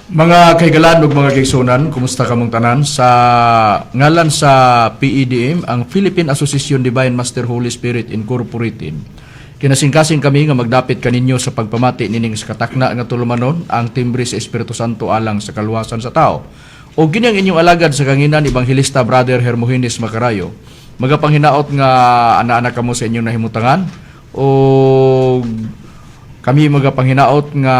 Mga kaigalan ug mga kaigsunan, kumusta kamong tanan? Sa ngalan sa PEDM, ang Philippine Association Divine Master Holy Spirit Incorporated, kinasingkasing kami nga magdapit kaninyo sa pagpamati nining sa katakna nga tulumanon ang timbre sa Espiritu Santo alang sa kaluwasan sa tao. O kini ang inyong alagad sa kanginan Evangelista Brother Hermogenes Macarayo, magapanghinaot nga ana-ana kamo sa inyong nahimutangan o kami magapanghinaot nga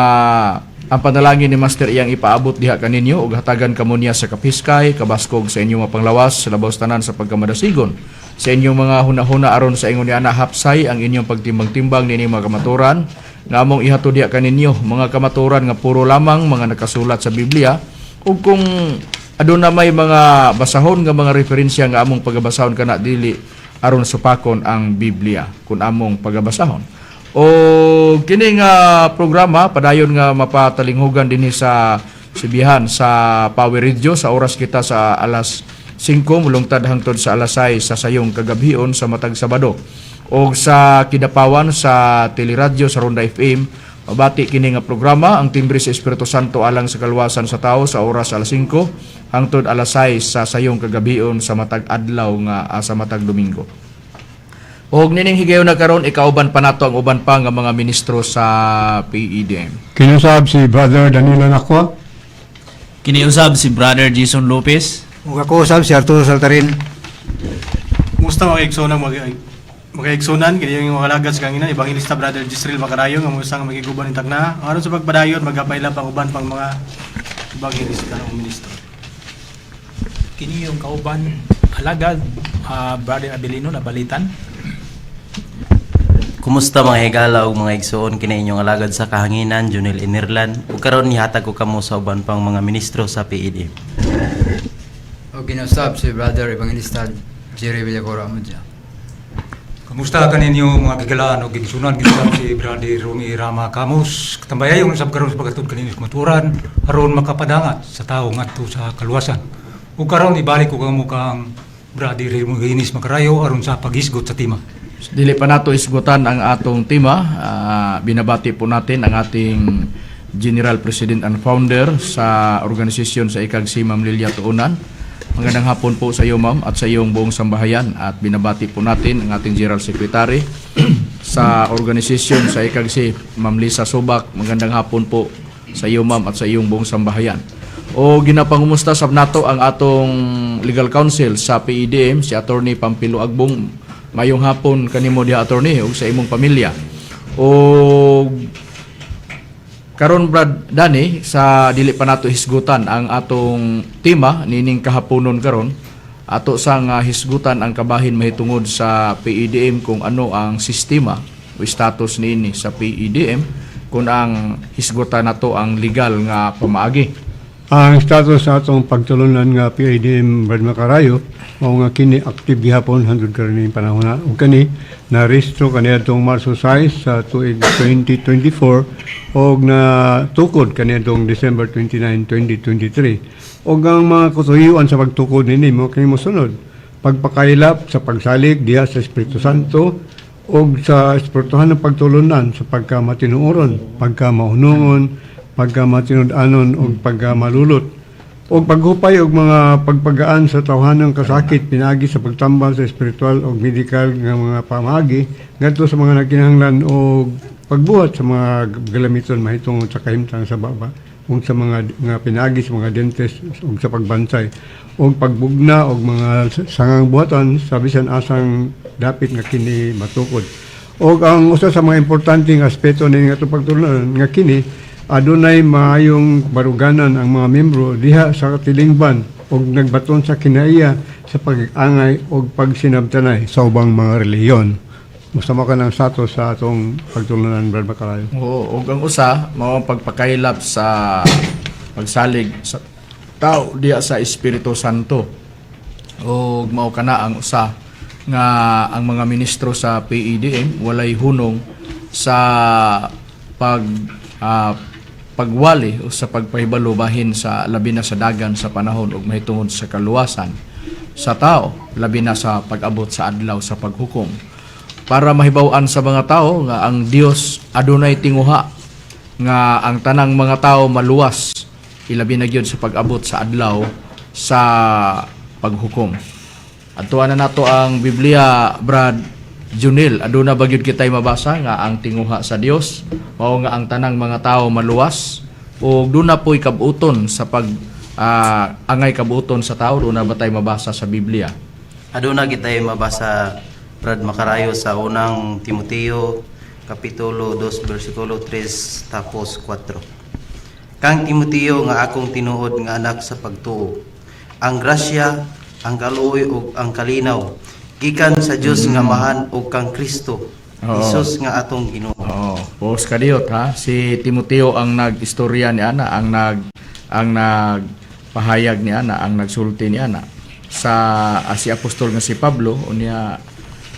ang panalangin ni Master iyang ipaabot diha kaninyo ug hatagan kamo niya sa kapiskay, kabaskog sa inyong mga panglawas, sa labaw tanan sa pagkamadasigon. Sa inyong mga hunahuna aron sa ingon ni ana hapsay ang inyong pagtimbang-timbang nini mga kamaturan nga among ihatod diha kaninyo, mga kamaturan nga puro lamang mga nakasulat sa Biblia ug kung aduna may mga basahon nga mga referensya nga among pagabasahon kana dili aron supakon ang Biblia kun among pagabasahon. O kini nga programa padayon nga mapatalinghugan dinhi sa Sibihan sa Power Radio sa oras kita sa alas 5 mulungtad hangtod sa alas 6 sa sayong kagabhion sa matag Sabado. O sa Kidapawan sa Teleradyo sa Ronda FM mabati kini nga programa ang timbre sa Espiritu Santo alang sa kaluwasan sa tao sa oras alas 5 hangtod alas 6 sa sayong kagabhion sa matag adlaw nga sa matag Domingo. Og nining higayon na karon ikauban pa nato ang uban pa nga mga ministro sa PEDM. Kinusab si Brother Danilo Nakwa. Kiniusab si Brother Jason Lopez. Ug ako usab si Arturo Saltarin. Kumusta mga igsunan, mga igsunan, kaya yung mga lagad sa kanina, Evangelista Brother Gisril Macarayo, nga mga magiguban ng tagna. Aron sa pagpadayon, magkapaila pang uban pang mga Evangelista o ministro. Kini yung kauban alagad, Brother Abilino na balitan. Kumusta mga higala ug mga igsoon kini inyong alagad sa kahanginan Junel Inirlan ug karon nihatag ko kamo sa uban pang mga ministro sa PED. O kinusab si Brother Evangelista Jerry Villacora Amudja. Kamusta kaninyo mga kagalaan o ginsunan ginusab si Brother Romy Rama Camus. Katambayayon sab karon sa pagatuod kaninyo sa maturan aron makapadangat sa tao ngadto sa kaluwasan. Ug karon ibalik ko kamo kang Brother Hermogenes Macarayo aron sa paghisgot sa tima. Dili pa nato isgutan ang atong tema, binabati po natin ang ating General President and Founder sa organisasyon sa ICAGC, Ma'am Lilia Tuunan. Magandang hapon po sa iyo, Ma'am, at sa iyong buong sambahayan. At binabati po natin ang ating General Secretary sa organisasyon sa ICAGC, Ma'am Lisa Subak. Magandang hapon po sa iyo, Ma'am, at sa iyong buong sambahayan. O ginapangumusta sab nato ang atong Legal Counsel sa PEDM, si Attorney Pampilo Agbong. Mayong hapon kanimo diha attorney ug sa imong pamilya. O karon Brad Dani sa dili pa nato hisgutan ang atong tema nining kahaponon karon ato sa nga hisgutan ang kabahin mahitungod sa PEDM kung ano ang sistema o status niini sa PEDM kung ang hisgutan nato ang legal nga pamaagi. Ang status sa atong pagtulunan nga PIDM Brad Macarayo mao nga kini active gihapon hangtod karon panahon na ug kani na rehistro kaniadtong Marso 6 sa tuig 2024 ug na tukod kaniadtong December 29, 2023. Ug ang mga katuyoan sa pagtukod nini mo kini mosunod pagpakailap sa pagsalig diha sa Espiritu Santo ug sa espirituhan ng pagtulunan sa pagkamatinuoron, pagkamaunungon, pagkamatinud-anon o pagkamalulot o paghupay o mga pagpagaan sa tawhanang kasakit pinagi sa pagtambal sa spiritual o medical nga mga pamagi ngadto sa mga nagkinahanglan o pagbuhat sa mga galamiton mahitungod sa kahimtang sa baba o sa mga nga pinagi sa mga dentist o sa pagbansay o pagbugna o mga sangang buhatan sa bisan asang dapit nga kini matukod. O ang usa sa mga importanteng aspeto ni nga pagtulunan nga kini adunay maayong baruganan ang mga membro diha sa katilingban ug nagbaton sa kinaiya sa pag-angay ug pagsinabtanay sa ubang mga reliyon. Musama ka ng status sa atong pagtulunan, Brad Macarayo. Oo, ug ang usa mao ang pagpakailap sa pagsalig sa tao diha sa Espiritu Santo. Ug mao kana ang usa nga ang mga ministro sa PEDM walay hunong sa pagwali o sa pagpahibalo bahin sa labi na sa dagan sa panahon ug mahitungod sa kaluwasan sa tao labi na sa pag-abot sa adlaw sa paghukom para mahibaw-an sa mga tao nga ang Dios adunay tinguha nga ang tanang mga tao maluwas ilabi na gyud sa pag-abot sa adlaw sa paghukom. Adtuan na nato ang Biblia, Brad Junil. Aduna ba gyud kitay mabasa nga ang tinguha sa Dios mao nga ang tanang mga tao maluwas, o duna po'y kabuton sa pag angay kabuton sa tao? Duna ba tay mabasa sa Biblia? Aduna kitay mabasa Brad Makarayo sa unang Timoteo kapitulo 2 bersikulo 3 tapos 4. Kang Timoteo nga akong tinuod nga anak sa pagtuo, ang grasya, ang kaluoy ug ang kalinaw gikan sa Dios nga mahan ug kang Kristo Hesus nga atong Ginoo. Pos kadiyot ha. Si Timoteo ang nag-istorya ni ana, ang nagpahayag ni ana, ang nagsulti ni ana sa si apostol nga si Pablo unya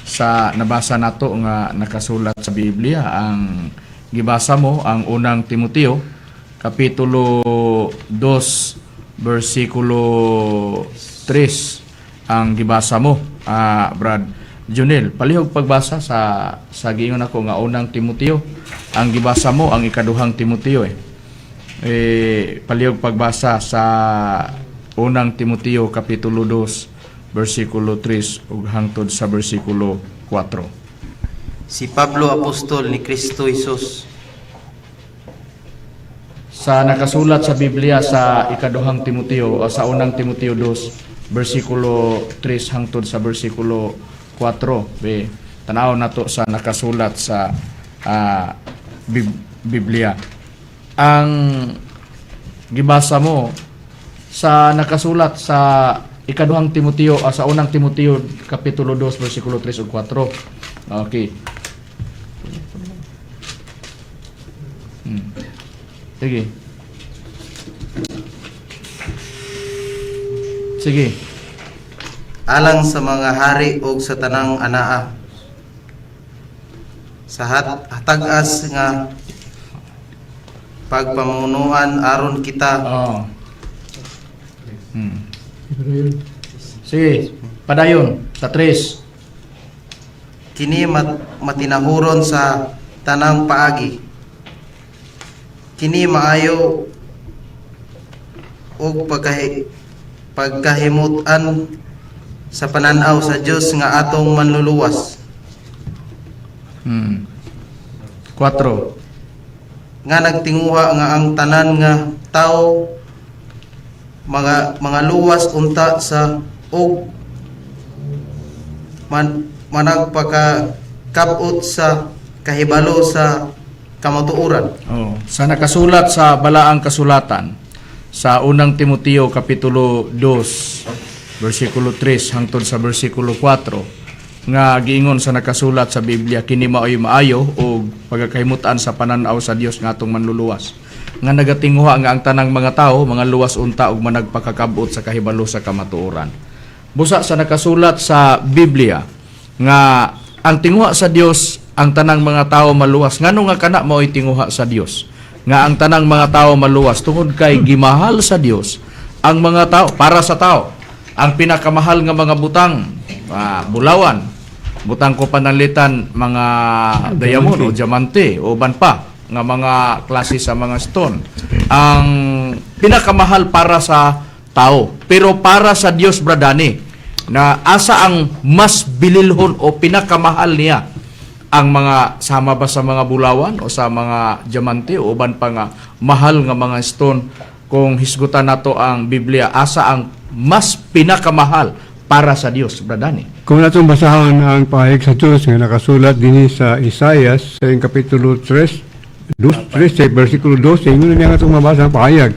sa nabasa nato nga nakasulat sa Biblia. Ang gibasa mo ang unang Timoteo kapitulo 2 bersikulo 3 ang gibasa mo, Brad Junel. Palihog pagbasa sa giingon ako nga unang Timoteo. Ang gibasa mo ang ikaduhang Timoteo palihog pagbasa sa unang Timoteo kapitulo 2 bersikulo 3 ug hangtod sa bersikulo 4. Si Pablo apostol ni Kristo Hesus Sa nakasulat sa Biblia sa ikaduhang Timoteo o sa unang Timoteo 2 bersikulo 3 hangtod sa bersikulo 4. Tanaw nato sa nakasulat sa Biblia. Ang gibasa mo sa nakasulat sa ikaduhang Timoteo sa unang Timoteo kapitulo 2 bersikulo 3 ug 4. Okay. Sige. Sige. alang sa mga hari ug sa tanang anaa sa hatag-as nga pagpamunuan aron kita Sige, padayon sa 3. kini matinahuron sa tanang paagi, kini maayo ug pagkahimutan sa pananaw sa Dios nga atong manluluwas 4. nga nagtinguha nga ang tanan nga tao mga luwas unta sa ug managpakakabot sa kahibalo sa kamatuoran. Sa nakasulat sa balaang kasulatan sa unang Timoteo kapitulo 2 bersikulo 3 hangtod sa bersikulo 4 nga giingon sa nakasulat sa Biblia, kini maoy maayo o pagkakahimutan sa pananaw sa Dios nga atong manluluwas, nga nagatinguha nga ang tanang mga tao mga luwas unta ug managpakakabot sa kahibalo sa kamatuoran. Busa sa nakasulat sa Biblia nga ang tinguha sa Dios ang tanang mga tao maluwas. Ngano nga kana maoy tinguha sa Dios nga ang tanang mga tao maluwas tungod kay gimahal sa Dios ang mga tao para sa tao. Ang pinakamahal nga mga butang, bulawan, butang ko panalitan mga diamond o diamante o ban pa nga mga klase sa mga stone. Ang pinakamahal para sa tao, pero para sa Dios bradani na asa ang mas bililhon o pinakamahal niya, ang mga sama ba sa mga bulawan o sa mga diamante o ban pa nga mahal nga mga stone. Kung hisgutan nato ang Biblia, asa ang mas pinakamahal para sa Dios bradani? Kung natong basahon ang pahayag sa Diyos nga nakasulat din sa Isaias sa kapitulo 13 versikulo 12, yun nga itong mabasa ang pahayag.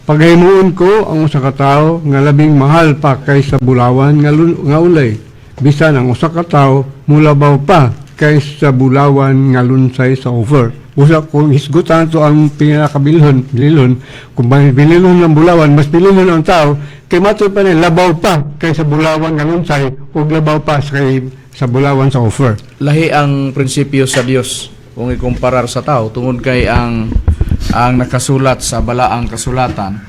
Paghimuon ko ang usa ka tawo nga labing mahal pa kaysa bulawan nga ulay. Bisan ang usa ka tawo mulabaw pa kaysa bulawan nga lunsay sa offer. Usa kung hisgutan to ang pinakabilhon, kung bilhon ng bulawan, mas bilhon ang tao, kay matoy pa rin, labaw pa kaysa bulawan nga lunsay, o labaw pa sa bulawan sa offer. Lahi ang prinsipyo sa Dios kung ikumparar sa tao, tungod kay ang nakasulat sa balaang kasulatan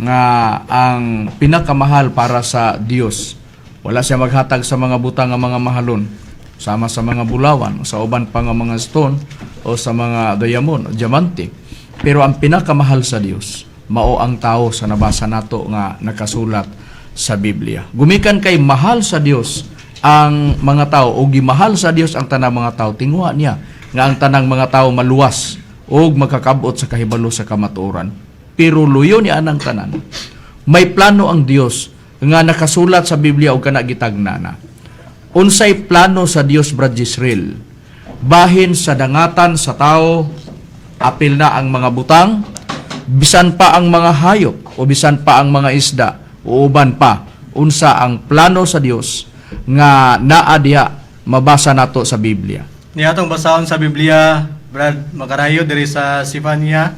nga ang pinakamahal para sa Dios, wala siya maghatag sa mga butang nga mga mahalon, sama sa mga bulawan, sa uban pa nga mga stone, o sa mga diamond o diamante. Pero ang pinakamahal sa Dios, mao ang tao sa nabasa nato nga nakasulat sa Biblia. Gumikan kay mahal sa Dios ang mga tao o gimahal sa Dios ang tanang mga tao, tingwa niya nga ang tanang mga tao maluwas o makakabot sa kahibalo sa kamatuoran. Pero luyo ni anang tanan. May plano ang Dios nga nakasulat sa Biblia o kana gitagnana. Unsay plano sa Dios, Brad Jisrael? Bahin sa dangatan sa tao, apil na ang mga butang, bisan pa ang mga hayop o bisan pa ang mga isda o uban pa. Unsa ang plano sa Dios nga naa diha mabasa nato sa Biblia. Niatong basahon sa Biblia, Brad Macarayo, diri sa Sifania,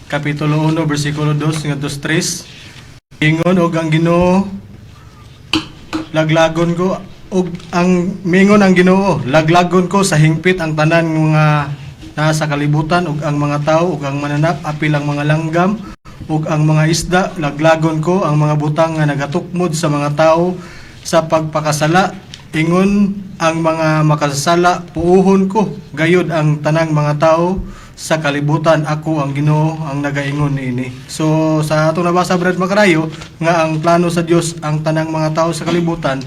Kapitulo 1, versikulo 2, ngadto 3. Ingon og ang Ginoo, laglagon ko, og ang mingon ang Ginoo, laglagon ko sa hingpit ang tanan nga nasa kalibutan, ug ang mga tao, ug ang mananap, apil ang mga langgam, ug ang mga isda, laglagon ko ang mga butang nga nagatukmod sa mga tao sa pagpakasala. Ingon ang mga makasala, puuhon ko gayud ang tanang mga tao sa kalibutan, ako ang Ginoo ang nagaingon niini. So sa atong nabasa, Brad Macarayo, nga ang plano sa Dios ang tanang mga tao sa kalibutan,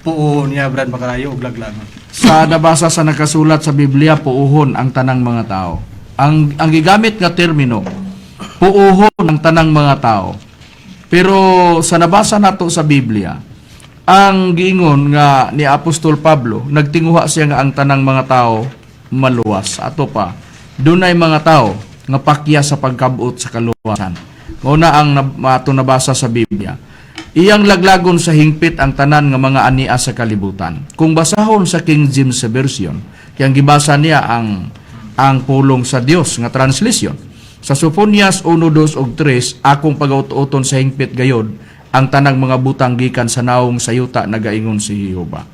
puuhon niya, Brad Macarayo, ug laglagon. Sa nabasa sa nakasulat sa Biblia, puuhon ang tanang mga tao. Ang gigamit nga termino, puuhon ang tanang mga tao. Pero sa nabasa nato sa Biblia, ang giingon nga ni Apostol Pablo, nagtinguha siya nga ang tanang mga tao maluwas. Ato pa, dunay mga tao nga pakya sa pagkabuot sa kaluwasan. Una ang ato nabasa sa Biblia. Iyang laglagon sa hingpit ang tanan nga mga ania sa kalibutan. Kung basahon sa King James Version, kayang gibasa niya ang pulong sa Dios nga translation. Sa Sophonias 1, 2 ug 3, akong pag-uton sa hingpit gayod ang tanang mga butang gikan sa naong sayuta nagaingon si Jehova.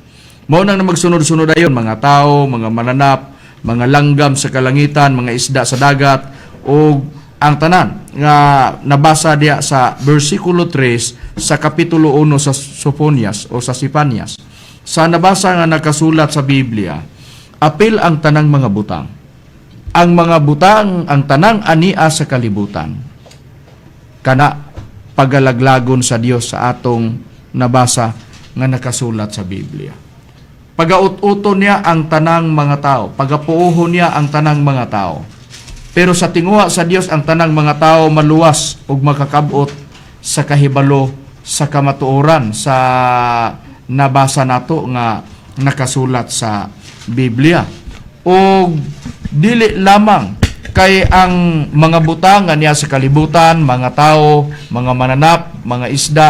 Mao nang magsunod-sunod ayon mga tao, mga mananap, mga langgam sa kalangitan, mga isda sa dagat o ang tanan nga nabasa diya sa versikulo 3 sa kapitulo 1 sa Sophonias o sa Sifanias. Sa nabasa nga nakasulat sa Biblia, apil ang tanang mga butang. Ang mga butang, ang tanang ania sa kalibutan. Kana pagalaglagon sa Dios sa atong nabasa nga nakasulat sa Biblia. Pagaut-uton niya ang tanang mga tao, pagapuuhon niya ang tanang mga tao. Pero sa tinguha sa Dios ang tanang mga tao maluwas ug makakabot sa kahibalo sa kamatuoran sa nabasa nato nga nakasulat sa Biblia. O dili lamang kay ang mga butang niya sa kalibutan, mga tao, mga mananap, mga isda,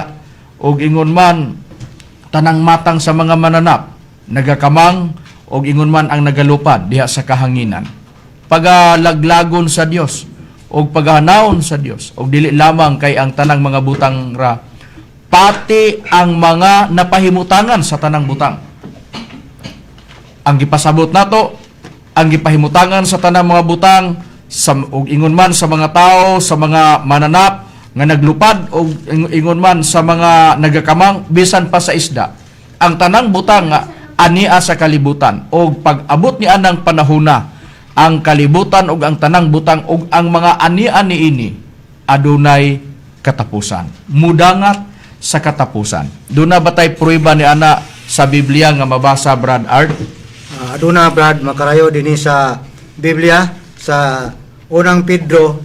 o ingon man tanang matang sa mga mananap, nagakamang, o ingon man ang nagalupad diha sa kahanginan. Pagalaglagon sa Dios, o paghanawon sa Dios, o dili lamang kay ang tanang mga butang ra, pati ang mga napahimutangan sa tanang butang. Ang gipasabot nato, ang gipahimutangan sa tanang mga butang, og ingon man sa mga tao, sa mga mananap nga naglupad, o ingon man sa mga nagakamang, bisan pa sa isda. Ang tanang butang nga ania sa kalibutan, o pag-abot ni anang panahuna, ang kalibutan og ang tanang butang og ang mga ania niini adunay katapusan. Mudangat sa katapusan. Doon na batay prueba ni ana sa Biblia nga mabasa, Brad Art? Aduna, Brad Macarayo, din sa Biblia sa unang Pedro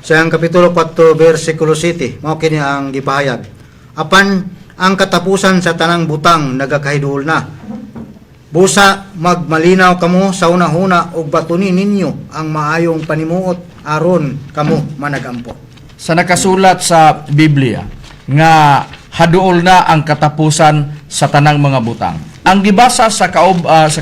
sa kapitulo 4 versikulo 7, mao kini ang gipahayag. Apan ang katapusan sa tanang butang nagakahiduol na. Busa magmalinaw kamo sa una-una ug batunin ninyo ang maayong panimuot aron kamo managampo. Sa nakasulat sa Biblia nga haduol na ang katapusan sa tanang mga butang. Ang gibasa sa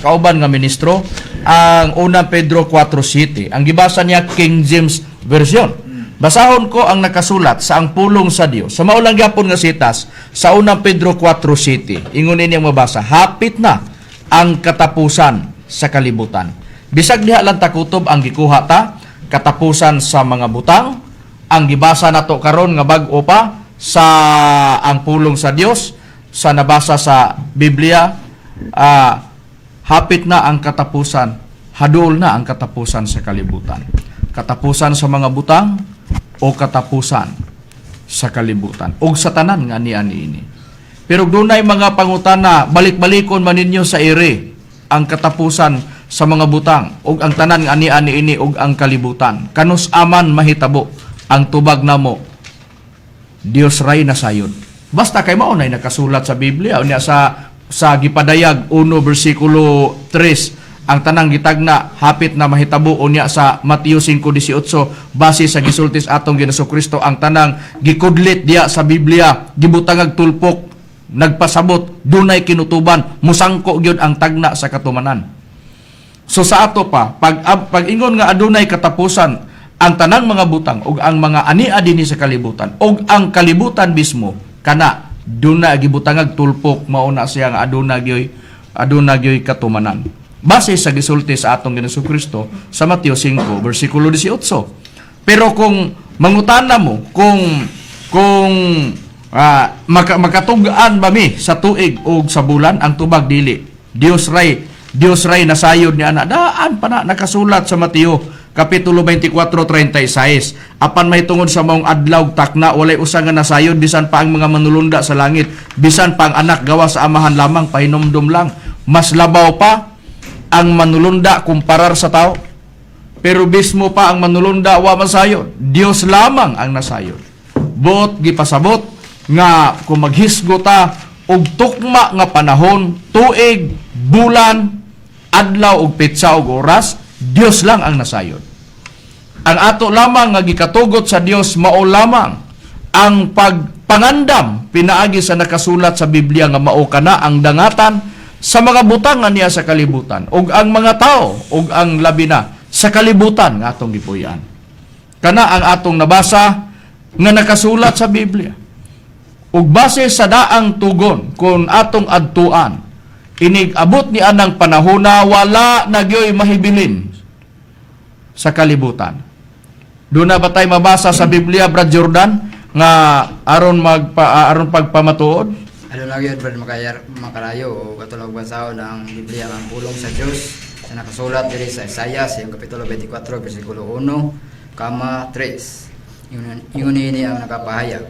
kauban nga ministro ang unang Pedro 4:7. Ang gibasa niya King James Version. Basahon ko ang nakasulat sa ang pulong sa Dios. Sa maulang gyapon nga sitas sa unang Pedro 4:7. Ingon niya mabasa, hapit na ang katapusan sa kalibutan. Bisag diha lang takutob ang gikuha ta, katapusan sa mga butang, ang gibasa nato karon nga bag-o pa sa ang pulong sa Dios, sa nabasa sa Biblia, hapit na ang katapusan, hadol na ang katapusan sa kalibutan. Katapusan sa mga butang o katapusan sa kalibutan ug sa tanan nga ani ini. Pero dunay mga pangutana, balik-balikon man ninyo sa ere ang katapusan sa mga butang ug ang tanan nga ani ini ug ang kalibutan. Kanus aman mahitabo ang tubag namo Dios ray nasayod. Basta kay mao nay nakasulat sa Biblia unya sa gipadayag 1 bersikulo 3 ang tanang gitagna hapit na mahitabo unya sa Mateo 5:18 base sa gisultis atong Ginoong Kristo ang tanang gikudlit diya sa Biblia gibutangag tulpok nagpasabot dunay kinutuban musangko gyud ang tagna sa katumanan. So sa ato pa pag ingon nga adunay katapusan ang tanang mga butang ug ang mga ania dinhi sa kalibutan ug ang kalibutan mismo kana duna gibutangag tulpok mao na siya nga aduna gyoy katumanan. Base sa gisulti sa atong Ginoong Kristo sa Mateo 5 bersikulo 18. Pero kung mangutana mo kung makatugaan ba mi sa tuig ug sa bulan ang tubag dili. Dios ray nasayod ni ana daan pa na nakasulat sa Mateo Kapitulo 24:36. Apan may tungod sa maong adlaw takna walay usa nga nasayod bisan pa ang mga manulunda sa langit, bisan pa ang anak gawa sa amahan lamang pahinomdom lang. Mas labaw pa ang manulunda kumparar sa tao. Pero bismo pa ang manulunda wa masayod. Dios lamang ang nasayod. Buot gipasabot nga kung maghisgo ta og tukma nga panahon, tuig, bulan, adlaw ug petsa ug oras, Dios lang ang nasayod. Ang ato lamang nga gikatugot sa Dios mao lamang ang pagpangandam pinaagi sa nakasulat sa Biblia nga mao kana ang dangatan sa mga butang nga niya sa kalibutan ug ang mga tao ug ang labi na sa kalibutan nga atong gipuy-an. Kana ang atong nabasa nga nakasulat sa Biblia. Ug base sa daang tugon kung atong adtuan inig abot ni anang panahon na wala nagyoy mahibilin sa kalibutan. Doon na ba tayo mabasa sa Biblia, Brad Jordan, nga aron pagpamatuod? Ano lang yun, Brad Makarayo, o katulog basaho ng Biblia ang pulong sa Diyos sa nakasulat diri sa Isaiah sa yung Kapitulo 24, versikulo 1, 3. Yun ini ang nakapahayag.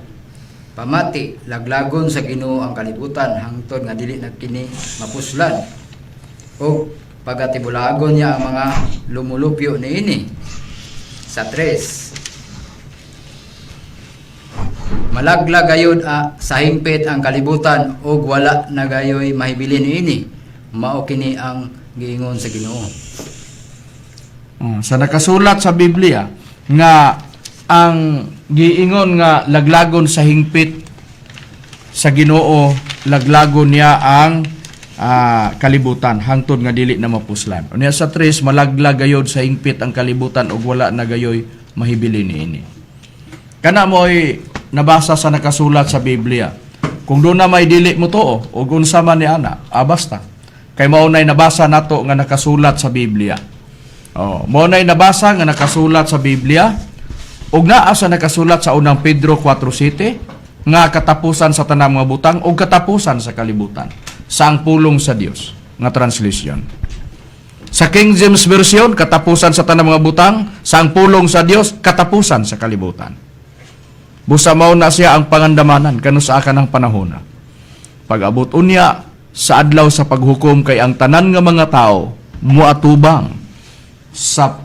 Pamati, laglagon sa Ginoo ang kalibutan, hangtod nga dili nagkini mapuslan. O pagatibulagon niya ang mga lumulupyo niini. Sa 3. Malaglag gayud sa hingpit ang kalibutan ug wala na gayoy mahibili niini. Mao kini ang giingon sa Ginoo. Sa nakasulat sa Biblia nga ang giingon nga laglagon sa hingpit sa Ginoo, laglagon niya ang kalibutan hangtod nga dili na mapuslan. Unya sa 3 malaglag gayod sa hingpit ang kalibutan ug wala na gayoy mahibili niini. Kana mo'y nabasa sa nakasulat sa Biblia. Kung doon na may dili mo to ug unsa man ni ana, basta. Kay mao nay nabasa nato nga nakasulat sa Biblia. Mao nay nabasa nga nakasulat sa Biblia ug naa sa nakasulat sa unang Pedro 4:7 nga katapusan sa tanang mga butang ug katapusan sa kalibutan. Sang pulong sa Dios nga translation. Sa King James Version, katapusan sa tanang mga butang, sang pulong sa Dios, katapusan sa kalibutan. Busa mao na siya ang pangandamanan kanus sa akan ng panahon. Pag-abot unya sa adlaw sa paghukom kay ang tanan nga mga tao muatubang sa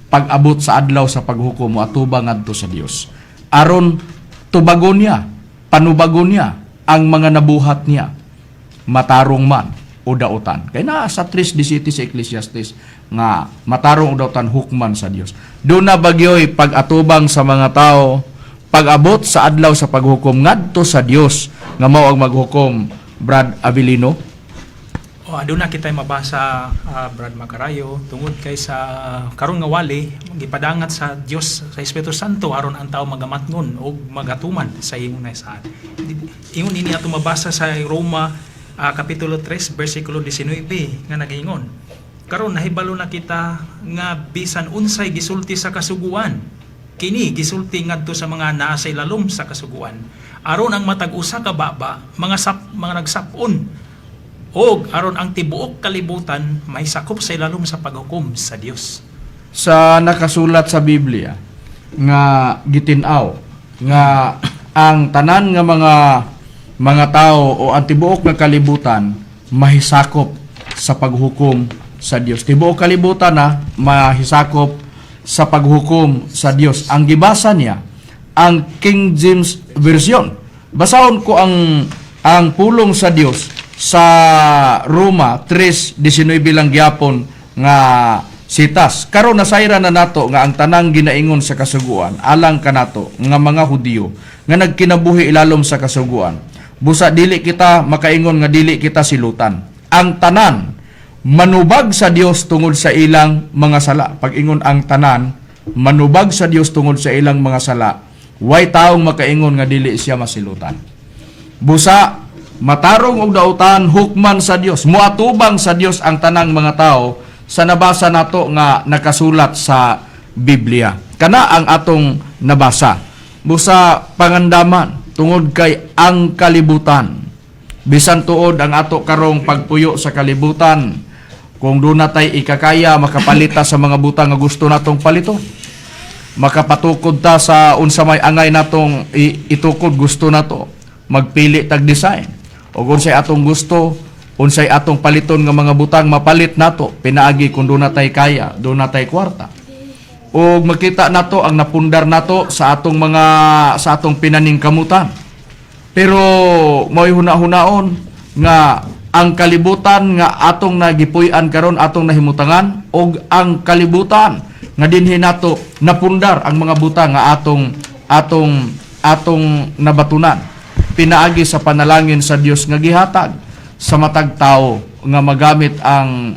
pag-abot sa adlaw sa paghukom muatubang ngadto sa Dios. Aron tubagon niya, panubagon niya ang mga nabuhat niya. Matarong man o dautan. Kaya na sa 3:17 sa Ecclesiastes nga matarong o dautan hukman sa Dios. Doon na bagyoy pag-atubang sa mga tao, pag-abot sa adlaw sa paghukom ngadto sa Dios nga mao ang maghukom, Brad Avelino. Doon na kita mabasa, Brad Makarayo, tungod kay sa karon nga wali gipadangat sa Dios sa Espiritu Santo aron ang tao magamatngon o magatuman sa ingon na sa ingon ini ato mabasa sa Roma Kapitulo 3, versikulo 19 nga nagingon. Karon nahibalo na kita nga bisan unsay gisulti sa kasuguan, kini gisulti ngadto sa mga naa sa ilalom sa kasuguan. Aron ang matag usa ka baba, mga nagsapon, og aron ang tibuok kalibutan may sakop sa ilalom sa paghukom sa Dios. Sa nakasulat sa Biblia nga gitinaw nga ang tanan nga mga tao o ang tibuok nga kalibutan mahisakop sa paghukom sa Dios. Tibuok kalibutan na mahisakop sa paghukom sa Dios. Ang gibasa niya ang King James Version. Basahon ko ang pulong sa Dios sa Roma 3:19 lang gyapon nga sitas. Karon nasayra na nato nga ang tanang ginaingon sa kasuguan alang kanato nga mga Hudiyo nga nagkinabuhi ilalom sa kasuguan. Busa dili kita makaingon nga dili kita silutan. Ang tanan manubag sa Dios tungod sa ilang mga sala. Pag-ingon ang tanan manubag sa Dios tungod sa ilang mga sala. Way taong makaingon nga dili siya masilutan. Busa matarong og dautan hukman sa Dios. Muatubang sa Dios ang tanang mga tao sa nabasa nato nga nakasulat sa Biblia. Kana ang atong nabasa. Busa pangandaman tungod kay ang kalibutan. Bisan tuod ang ato karong pagpuyo sa kalibutan. Kung doon natay ikakaya makapalita sa mga butang nga gusto natong palito. Makapatukod ta sa unsa may angay natong itukod gusto nato. Magpili tag design. O unsay atong gusto, unsay atong paliton nga mga butang mapalit nato, pinaagi kung doon natay kaya, doon natay kwarta. O makita nato ang napundar nato sa atong pinaning kamutan. Pero mo'y huna-hunaon nga ang kalibutan nga atong nagipuy-an karon atong nahimutangan og ang kalibutan nga dinhi nato napundar ang mga butang nga atong nabatunan. Pinaagi sa panalangin sa Dios nga gihatag sa matag tao nga magamit ang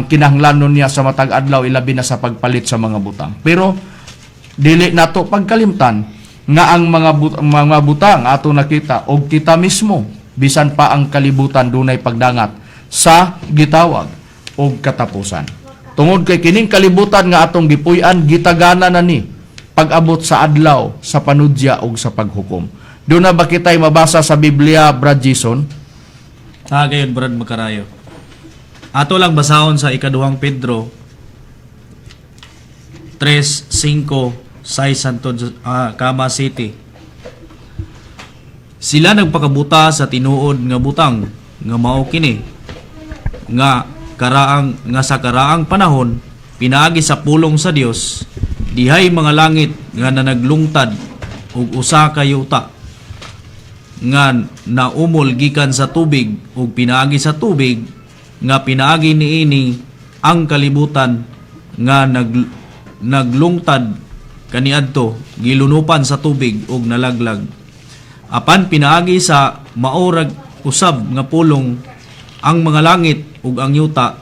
kinahanglanon niya sa matag adlaw ilabi na sa pagpalit sa mga butang. Pero dili nato pagkalimtan nga ang mga butang ato nakita og kita mismo bisan pa ang kalibutan dunay pagdangat sa gitawag og katapusan. Tungod kay kining kalibutan nga atong gipuy-an gitagana na ni pag-abot sa adlaw sa panudya og sa paghukom. Doon na ba kita'y mabasa sa Biblia, Brad Jason? Gayon, Brad Macarayo. Ato lang basahon sa ikaduhang Pedro 3:5 sa Santo Kama City. Sila nagpakabuta sa tinuod nga butang nga mao kini nga sa karaang panahon pinaagi sa pulong sa Dios dihay mga langit nga nanaglungtad ug usa ka yuta nga naumol gikan sa tubig ug pinaagi sa tubig nga pinaagi niini ang kalibutan nga naglungtad kaniadto gilunupan sa tubig ug nalaglag. Apan pinaagi sa maorag usab nga pulong ang mga langit ug ang yuta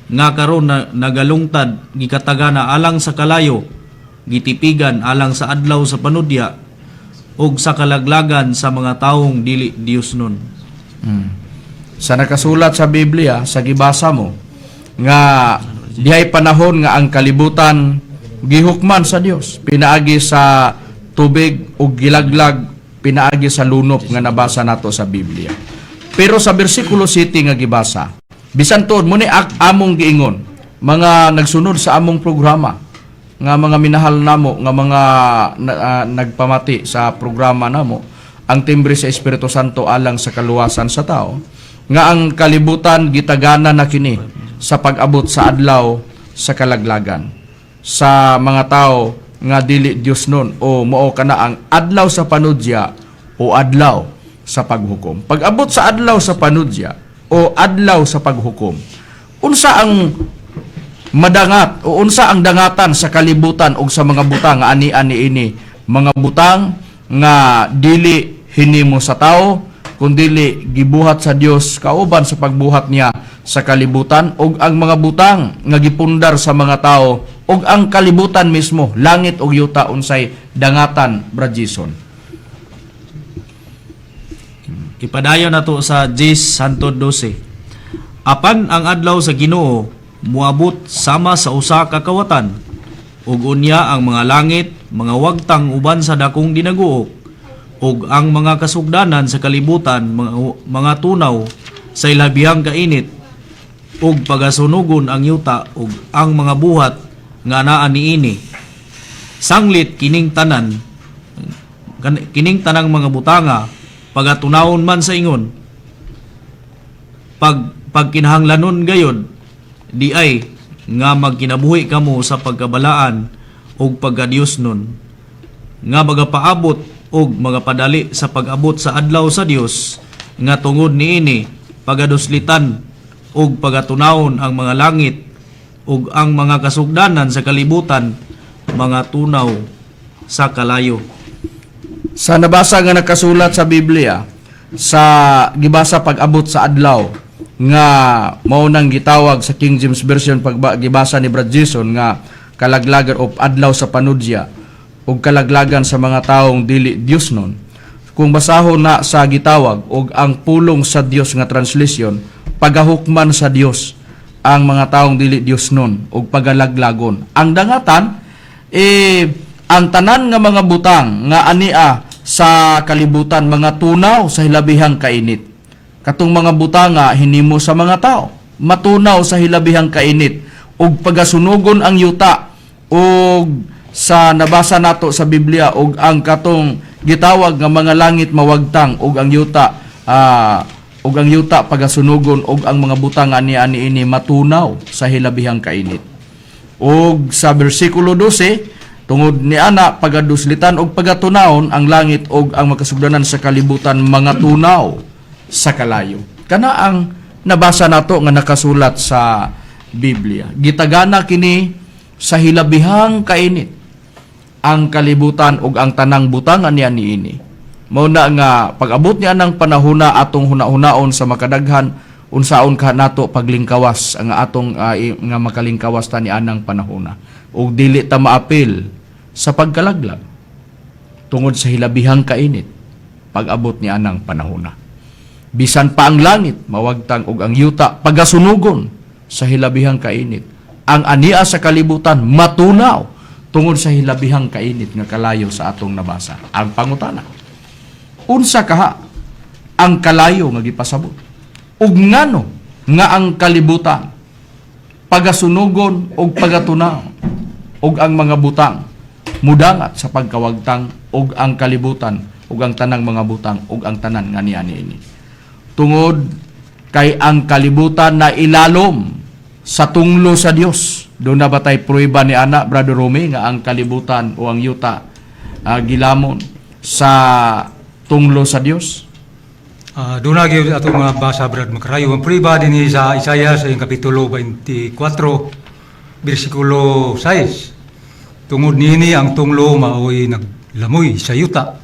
nga karon nagalungtad gikatagana alang sa kalayo gitipigan alang sa adlaw sa panudya ug sa kalaglagan sa mga taong dili Dios nun. Sa nakasulat sa Biblia sa gibasa mo nga dihay panahon nga ang kalibutan gihukman sa Dios, pinaagi sa tubig ug gilaglag, pinaagi sa lunop nga nabasa nato sa Biblia. Pero sa bersikulo 7 nga gibasa, bisan tuod mo ni among giingon, mga nagsunod sa among programa, nga mga minahal namo, nga mga nagpamati sa programa namo, ang timbre sa Espiritu Santo alang sa kaluwasan sa tao, nga ang kalibutan gitagana na kini sa pag-abot sa adlaw sa kalaglagan. Sa mga tao nga dili Dios nun o mao kana ang adlaw sa panudya o adlaw sa paghukom. Pag-abot sa adlaw sa panudya o adlaw sa paghukom, unsa ang madangat o unsa ang dangatan sa kalibutan o sa mga butang nga ani-ani ini, mga butang nga dili hinimo sa tao kundi gibuhat sa Dios kauban sa pagbuhat niya sa kalibutan ug ang mga butang nga gipundar sa mga tao ug ang kalibutan mismo, langit ug yuta unsay dangatan, Brad Jason. Ipadayon nato sa Jes Santo 12. Apan ang adlaw sa Ginoo muabot sama sa usa ka kawatan ug unya ang mga langit mga wagtang uban sa dakong dinaguok ug ang mga kasugdanan sa kalibutan mga tunaw sa ilabihang kainit ug pagasunugon ang yuta ug ang mga buhat nga naa niini. Sanglit kining tanan kining tanang mga butanga pagatunawon man sa ingon pagkinahanglanon gayod di ay nga magkinabuhi kamo sa pagkabalaan og pagkadiyos nun nga magapaabot og magapadali sa pag-abot sa adlaw sa Dios nga tungod niini pagaduslitan og pagatunawon ang mga langit ug ang mga kasugdanan sa kalibutan mga tunaw sa kalayo. Sa nabasa nga nakasulat sa Biblia, sa gibasa pag-abot sa adlaw, nga mao nang gitawag sa King James Version pag gibasa ni Brad Jason nga kalaglagan of adlaw sa panudya ug kalaglagan sa mga taong dili Dios nun. Kung basahon na sa gitawag og ang pulong sa Dios nga translation, pagahukman sa Dios ang mga taong dili Dios nun ug pagalaglagon. Ang dangatan ang tanan nga mga butang nga ania sa kalibutan mga tunaw sa hilabihang kainit. Katong mga butanga hinimo sa mga tao, matunaw sa hilabihang kainit ug pagasunugon ang yuta ug sa nabasa nato sa Biblia ug ang katong gitawag nga mga langit mawagtang ug ang yuta pagasunugon ug ang mga butang ani ini matunaw sa hilabihang kainit. Ug sa bersikulo 12 tungod ni ana pagaduslitan ug pagatunawon ang langit ug ang makasugdanan sa kalibutan mga tunaw sa kalayo. Kana ang nabasa nato nga nakasulat sa Biblia. Gitagana kini sa hilabihang kainit ang kalibutan ug ang tanang butang ania niini. Mao na nga pag-abot niya ng panahona atong huna-hunaon sa makadaghan unsaon ka nato paglingkawas ang atong nga makalingkawas ta ni anang panahona ug dili ta maapil sa pagkalaglag tungod sa hilabihang kainit pag-abot ni anang panahona. Bisan pa ang langit mawagtang ug ang yuta pagasunugon sa hilabihang kainit. Ang ania sa kalibutan matunaw tungod sa hilabihang kainit nga kalayo sa atong nabasa. Ang pangutana, unsa kaha ang kalayo nga gipasabot? Ug ngano nga ang kalibutan pagasunugon ug pagatunaw ug ang mga butang mudangat sa pagkawagtang ug ang kalibutan ug ang tanang mga butang ug ang tanan nga niani ini. Tungod kay ang kalibutan na ilalom sa tunglo sa Dios. Doon na batay prueba ni ana Brother Romy nga ang kalibutan o ang yuta gilamon sa tunglo sa Dios. Doon na gyud atong mga basa Brad Macarayo ang prueba dinhi sa Isaiah sa kapitulo 24 bersikulo 6. Tungod niini ang tunglo maoy naglamoy sa yuta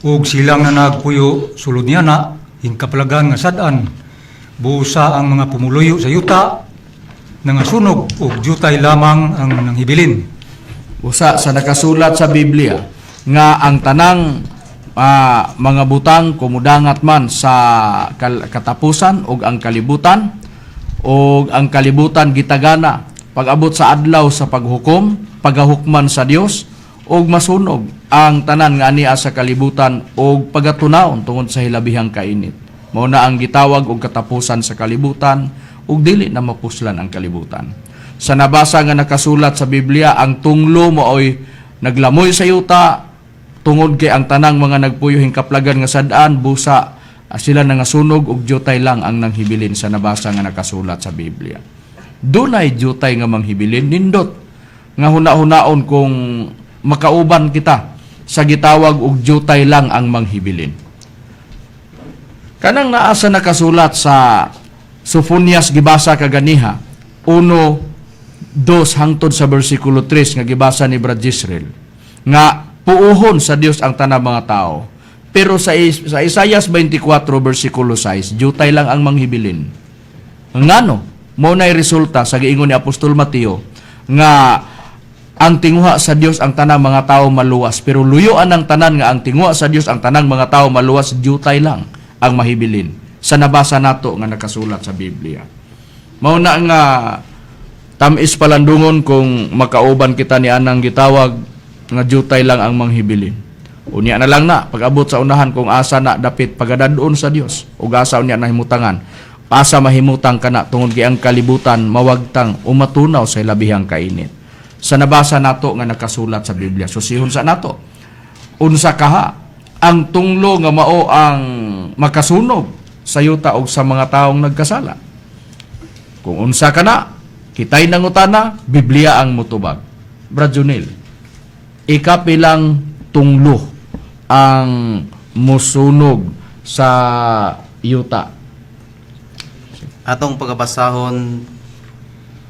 ug silang na nagpuyo sulod niya na hingkaplagan nga sad-an busa ang mga pumuluyo sa yuta nangasunog ug jutay lamang ang nanghibilin. Usa sa nakasulat sa Biblia nga ang tanang mga butang kumudangat man sa katapusan ug ang kalibutan ug ang kalibutan gitagana pag-abot sa adlaw sa paghukom, pagahukman sa Dios ug masunog ang tanan nga ania sa kalibutan ug pagatunawon tungod sa hilabihang kainit. Mao na ang gitawag og katapusan sa kalibutan ug dili na mapuslan ang kalibutan. Sa nabasa nga nakasulat sa Biblia, ang tunglo maoy naglamoy sa yuta tungod kay ang tanang mga nagpuyo hingkaplagan nga sad-an busa sila nangasunog ug jutay lang ang nanghibilin sa nabasa nga nakasulat sa Biblia. Dunay jutay nga manghibilin nindot nga huna-hunaon kung makauban kita sa gitawag og jutay lang ang manghibilin. Kanang naa sa nakasulat sa Sofonias gibasa kaganiha 1:2 hangtod sa bersikulo 3 nga gibasa ni Brad Jisrael nga puuhon sa Dios ang tanang mga tao. Pero sa Isaiah 24 bersikulo 6 jutay lang ang manghibilin. Ngano mao nay resulta sa giingon ni Apostol Mateo nga ang tinguha sa Dios ang tanang mga tao maluwas, pero luyuan ang tanan nga ang tinguha sa Dios ang tanang mga tao maluwas jutay lang ang mahibilin. Sa nabasa nato nga nakasulat sa Biblia. Mao na nga tamis palandungon kung makauban kita ni anang gitawag nga jutay lang ang manghibilin. Unya na lang na pag-abot sa unahan kung asa na dapit pagadadon sa Dios ug asa unya na himutangan. Asa mahimutang kana tungod kay ang kalibutan mawagtang umatunaw sa labihang kainit. Sa nabasa nato nga nakasulat sa Biblia. Susihon sa nato. Unsa kaha ang tunglo nga mao ang makasunog sa yuta og sa mga taong nagkasala. Kung unsa kana, kitay nangutana, Biblia ang mutubag. Brad Junel, ikapilang tunglo ang musunog sa yuta. Atong pagabasahon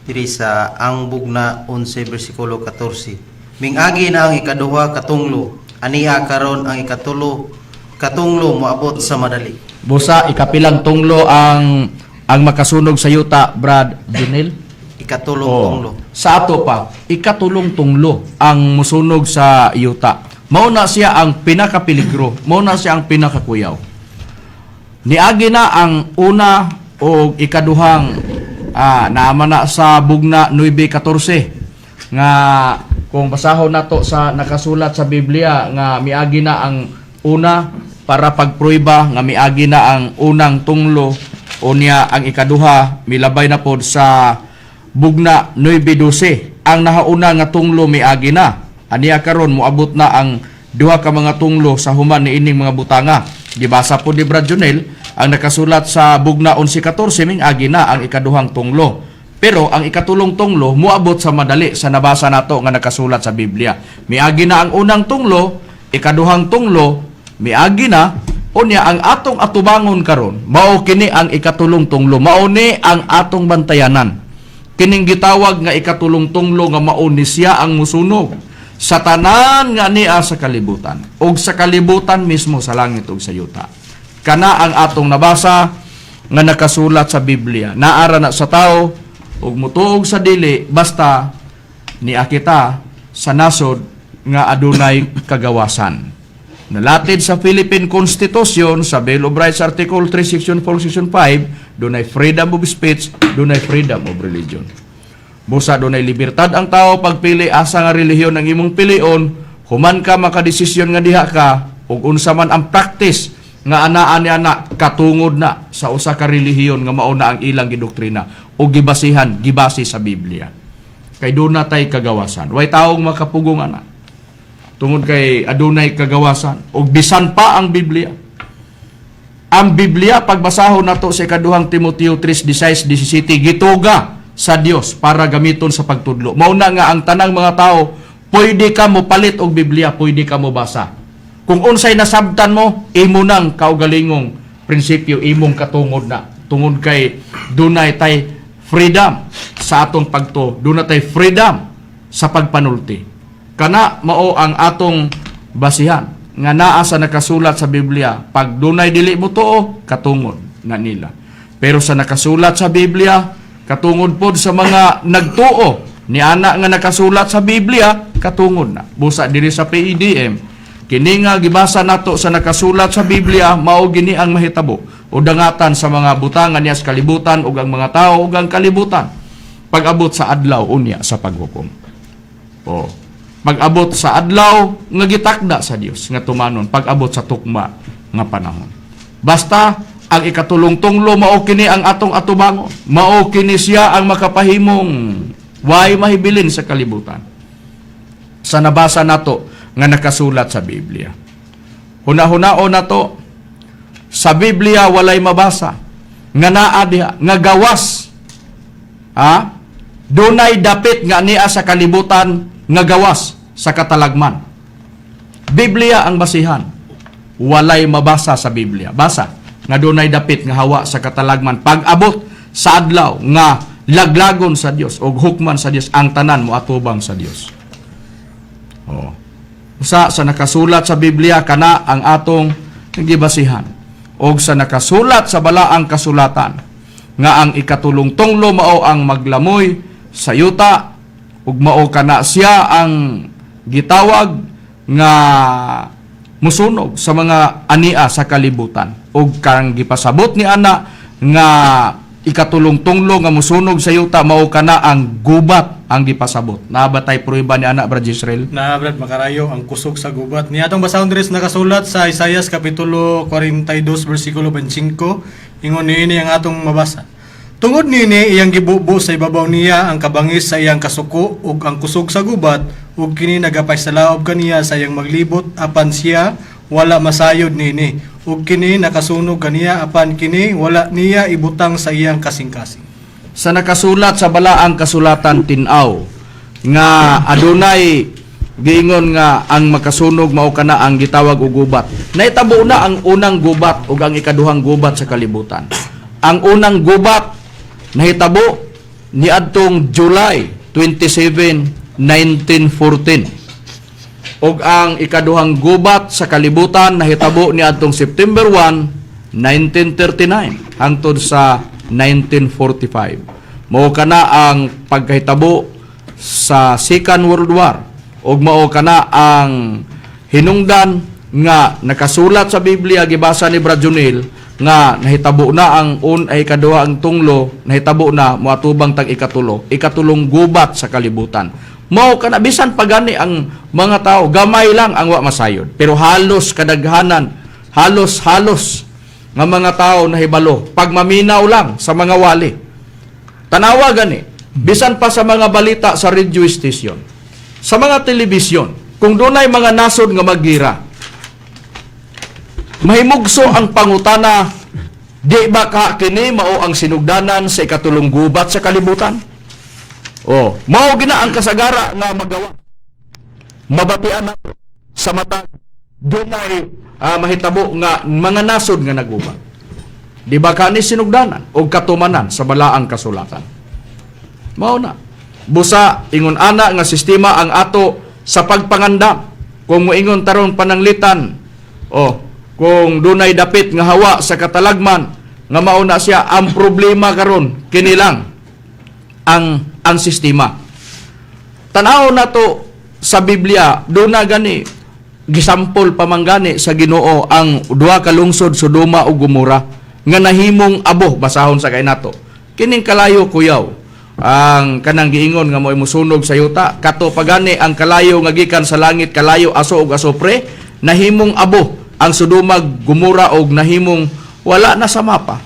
diri sa ang bugna 11 bersikulo 14. Mingagi na ang ikaduha katunglo, aniya karon ang ikatulo katunglo moabot sa madali. Busa, ikapilang tunglo ang makasunog sa yuta, Brad Junel. Ikatulong Oo. tunglo. Sa ato pa, ikatulong tunglo ang musunog sa yuta. Mao na siya ang pinakapeligro, mao na siya ang pinakakuyaw. Niagi na ang una o ikaduhang naama na sa bugna 9:14 nga kung basahon nato sa nakasulat sa Biblia nga miagi na ang una para pagpruiba nga miagi na ang unang tunglo o niya ang ikaduha milabay na pod sa bugna 9:12. Ang nahauna nga tunglo miagi na. Aniya karon moabot na ang duha ka mga tunglo sa human ni ining mga butanga. Gibasa po ni Brad Junel ang nakasulat sa bugna 11:14 miagi na ang ikaduhang tunglo. Pero ang ikatulong tunglo moabot sa madali sa nabasa nato nga nakasulat sa Biblia. Miagi na ang unang tunglo, ikaduhang tunglo miagi na. Unya ang atong atubangon karon mao kini ang ikatulong tunglo, mao ni ang atong bantayanan. Kining gitawag nga ikatulong tunglo nga mao ni siya ang musunog sa tanan nga niya sa kalibutan ug sa kalibutan mismo sa langit ug sa yuta. Kana ang atong nabasa nga nakasulat sa Biblia. Naara na sa tao ug mutuog sa dili basta niya kita sa nasod nga adunay kagawasan. Nalatid sa Philippine Constitution sa Bill of Rights Article 3, Section 4, Section 5, dunay freedom of speech, dunay freedom of religion. Busa dunay libertad ang tao pagpili asa nga relihiyon ang imong pilion, human ka makadesisyon nga diha ka ug unsa man ang practice nga anaa ni ana katungod na sa usa ka relihiyon nga mao na ang ilang gidoktrina ug gibase sa Biblia. Kay doon na tay kagawasan. Way taong makapugong ana. Tungod kay adunay kagawasan ug bisan pa ang Biblia. Ang Biblia pagbasahon nato sa ikaduhang Timoteo 3:16-17 gituga sa Dios para gamiton sa pagtudlo. Mao na nga ang tanang mga tao, pwede ka mo palit og Biblia, pwede ka mo basa. Kung unsay nasabtan mo, imo nang kaugalingong prinsipyo, imong katungod na. Tungod kay dunay tay freedom sa atong pagto, dunay tay freedom sa pagpanulti. Kana mao ang atong basihan nga naa sa nakasulat sa Biblia. Pag dunay dili mo tuo, katungod na nila. Pero sa nakasulat sa Biblia, katungod pod sa mga nagtuo ni ana nga nakasulat sa Biblia, katungod na. Busa diri sa PEDM, kini nga gibasa nato sa nakasulat sa Biblia, mao gini ang mahitabo o dangatan sa mga butangan niya sa kalibutan ug ang mga tao ug ang kalibutan pag-abot sa adlaw unya sa paghukom. Pag-abot sa adlaw nga gitakda sa Dios nga tumanon pag-abot sa tukma nga panahon. Basta ang ikatulong tunglo mao kini ang atong atubangon. Mao kini siya ang makapahimong way mahibilin sa kalibutan. Sa nabasa nato nga nakasulat sa Biblia. Hunahunao nato sa Biblia walay mabasa nga naa diha nga gawas. Dunay dapit nga niya sa kalibutan nga gawas sa katalagman. Biblia ang basihan. Walay mabasa sa Biblia. Basa nga dunay dapit nga hawa sa katalagman. Pag-abot sa adlaw nga laglagon sa Dios o hukman sa Dios ang tanan mo atubang sa Dios. Sa nakasulat sa Biblia kana ang atong gibasihan. O sa nakasulat sa balaang kasulatan nga ang ikatulong tunglo mao ang maglamoy sa yuta ug mao kana siya ang gitawag nga musunog sa mga ania sa kalibutan ug kang gipasabot ni ana nga ikatulong tunglo nga musunog sa yuta mao kana ang gubat ang gipasabot. Nabatay prueba ni ana Brad Israel. Na Brad Macarayo ang kusog sa gubat. Ni atong basahon diri nakasulat sa Isaias kapitulo 42 bersikulo 25 ingon niini ang atong mabasa. Tungod niini iyang gibubo sa ibabaw niya ang kabangis sa iyang kasuko ug ang kusog sa gubat ug kini nagapay sa laob kaniya sa iyang maglibot apan siya wala masayod nini. Ug kini nakasunog kaniya apan kini wala niya ibutang sa iyang kasing-kasing. Sa nakasulat sa balaang kasulatan tinaw nga adunay giingon nga ang makasunog mao kana ang gitawag og gubat. Nahitabo na ang unang gubat ug ang ikaduhang gubat sa kalibutan. Ang unang gubat nahitabo niadtong July 27, 1914. Ug ang ikaduhang gubat sa kalibutan nahitabo niadtong September 1, 1939 hangtod sa 1945. Mao kana ang pagkahitabo sa Second World War ug mao kana ang hinungdan nga nakasulat sa Biblia gibasa ni Brad Junil nga nahitabo na ang ikaduha ang tunglo, nahitabo na moatubang tag ikatulong gubat sa kalibutan. Mao kana bisan pagani ang mga tao gamay lang ang wa masayod, pero halos kadaghanan, halos nga mga tao nahibalo pag maminaw lang sa mga wali. Tanawa gani bisan pa sa mga balita sa radio station, sa mga telebisyon, kung dunay mga nasod nga magira, mahimugso ang pangutana, di ba ka kini mao ang sinugdanan sa ikatulong gubat sa kalibutan? Oh, mao gina ang kasagara nga magawa. Mabatian nato sa matag dunay mahitabo nga mga nasod nga nagubat. Di ba ka ni sinugdanan o katumanan sa balaang kasulatan? Mao na. Busa ingon ana nga sistema ang ato sa pagpangandam. Kung moingon taron pananglitan, kung dunay dapit nga hawa sa katalagman nga mao na siya ang problema karon kini lang ang sistema. Tanaw na to sa Biblia, doon na gani gisampol pamanggani sa Ginoo ang duha ka lungsod Sodoma ug Gomora nga nahimong abo basahon sa kay nato. Kining kalayo kuyaw ang kanang giingon nga mo'y musunog sa yuta, kato pagani ang kalayo nga gikan sa langit, kalayo aso ug asopre, nahimong abo ang Sodoma Gomora og nahimong wala na sa mapa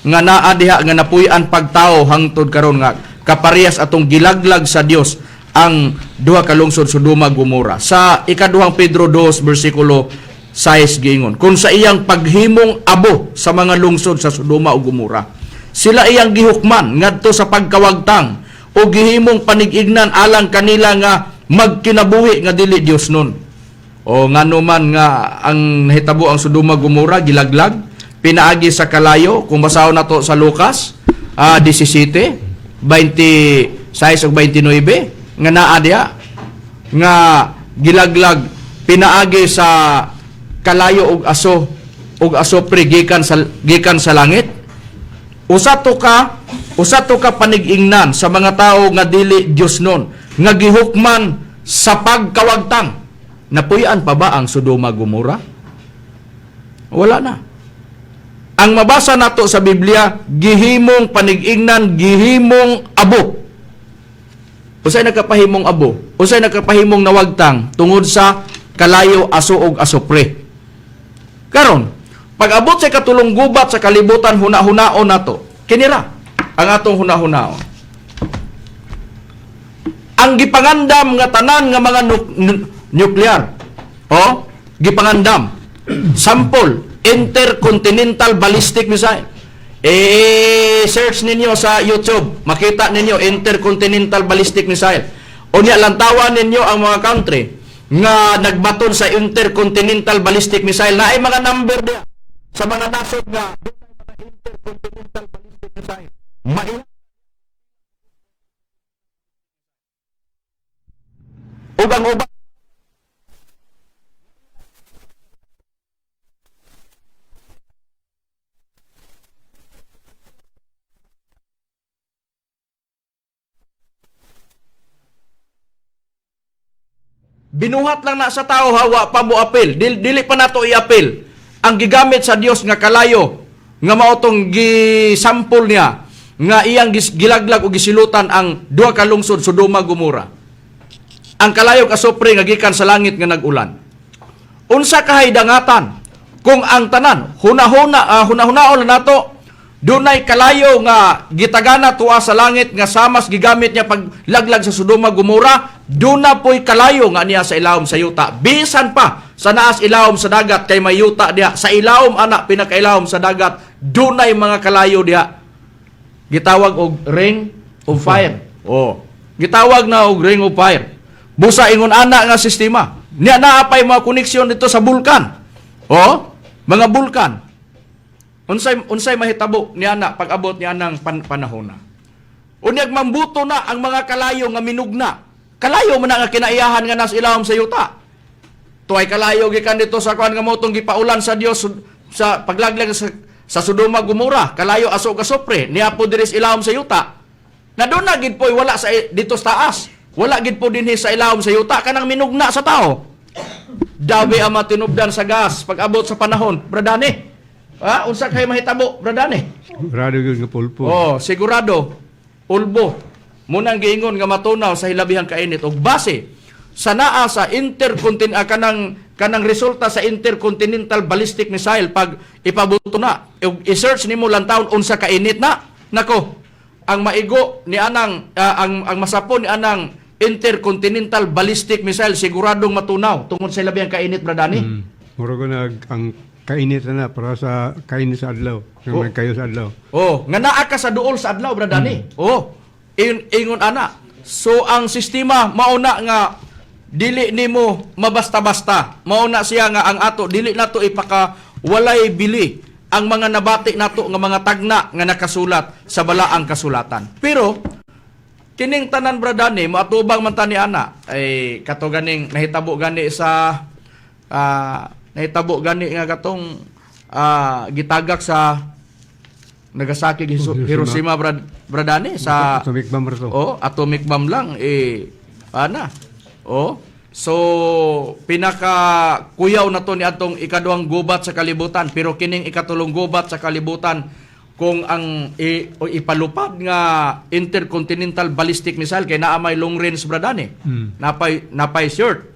nga naa diha nga napuy-an pagtao hangtod karon nga kaparehas atong gilaglag sa Dios ang duha ka lungsod Sodoma Gomora. Sa ikaduhang Pedro 2 bersikulo 6 giingon, kung sa iyang paghimong abo sa mga lungsod sa Sodoma ug Gomora, sila iyang gihukman ngadto sa pagkawagtang o gihimong panigignan alang kanila nga magkinabuhi nga dili Dios nun. O ngano man nga ang nahitabo ang Sodoma Gomora gilaglag pinaagi sa kalayo, kung basahon nato sa Lucas 17 26 ug 29 nga naa diha nga gilaglag pinaagi sa kalayo ug asopre gikan sa langit. Usa to ka panigingnan sa mga tao nga dili Dios nun nga gihukman sa pagkawagtang. Napuy-an pa ba ang Sodoma Gomora? Wala na. Ang mabasa nato sa Biblia, gihimong panigingnan, gihimong abo. Usay nakapahimong abo, usay nakapahimong nawagtang tungod sa kalayo, aso ug asopre. Karon, pag-abot sa katulong gubat sa kalibutan, huna-hunaon nato. Kinira ang atong huna-hunaon. Ang gipangandam nga tanan nga mga nuclear. Gipangandam. Sample, intercontinental ballistic missile. Search ninyo sa YouTube, makita ninyo intercontinental ballistic missile. Unya lantawan ninyo ang mga country nga nagbaton sa intercontinental ballistic missile na ay mga number dia sa mga nasod nga mga intercontinental ballistic missile. Ubang-ubang binuhat lang na sa tao, hawa pa mo apel. Dili pa nato i-apel. Ang gigamit sa Dios nga kalayo nga maotong gisampol niya nga iyang gilaglag o gisilutan ang duha ka lungsod Sodoma Gomora. Ang kalayo kasopre nga gikan sa langit nga nag-ulan. Unsa kahay dangatan kung ang tanan hunahunaon nato dunay kalayo nga gitagana tuwa sa langit nga samas gigamit niya paglaglag sa Sodoma Gomora, duna po'y kalayo nga niya sa ilawom sa yuta bisan pa Sa naas ilawom sa dagat kay may yuta diha. Sa ilawom ana pinakailawom sa dagat dunay mga kalayo diha. Gitawag og ring of fire. Oh, gitawag na og ring of fire. Busa ingon ana nga sistema. Niya naapay mga koneksyon dito sa bulkan. Oh, mga bulkan. Unsay mahitabo niya na pag-abot niya ng panahon na. Unyag mambuto na ang mga kalayo nga minugna. Kalayo man nga kinaiyahan nga nas ilawom sa yuta. Tuay kalayo gikan dito sa kuan nga motong gipaulan sa Dios sa paglaglag sa Sodoma Gomora. Kalayo aso ka sopre niya po diri sa ilawom sa yuta. Na doon na gid po wala sa dito sa taas. Wala gid po dinhi sa ilawom sa yuta kanang minugna sa tao. Dabi ang matinubdan sa gas pag-abot sa panahon, bradane. Unsa kay mahitabo, bradane? Sigurado yun nga pulpo. Oh, sigurado. Ulbo. Munang giingon nga matunaw sa hilabihang kainit og base sa naa sa kanang resulta sa intercontinental ballistic missile pag ipabuto na. I-search nimo lang taon unsa kainit na. Nako. Ang maigo ni anang ang masapon ni anang intercontinental ballistic missile siguradong matunaw tungod sa hilabihang kainit, bradani. Mura ko ang kainit na para sa kainit sa adlaw. Oh. May kayo sa adlaw. Oh, nga naa ka sa duol sa adlaw, bradani. Oh, ingon ana. So ang sistema mauna nga dili nimo mabasta-basta. Mauna siya nga ang ato dili nato ipaka walay bili ang mga nabati nato nga mga tagna nga nakasulat sa balaang kasulatan. Pero kining tanan bradani moatubang man tani ana ay kato ganing nahitabo gani sa nahitabo gani nga katong gitagak sa Nagasaki, Hiroshima, bradani sa atomic bomb to. Oh, atomic bomb lang ana. Oh, so pinaka kuyaw na to ni atong ikaduhang gubat sa kalibutan, pero kining ikatulong gubat sa kalibutan kung ang ipalupad nga intercontinental ballistic missile kay naa may long range bradani. Napay short.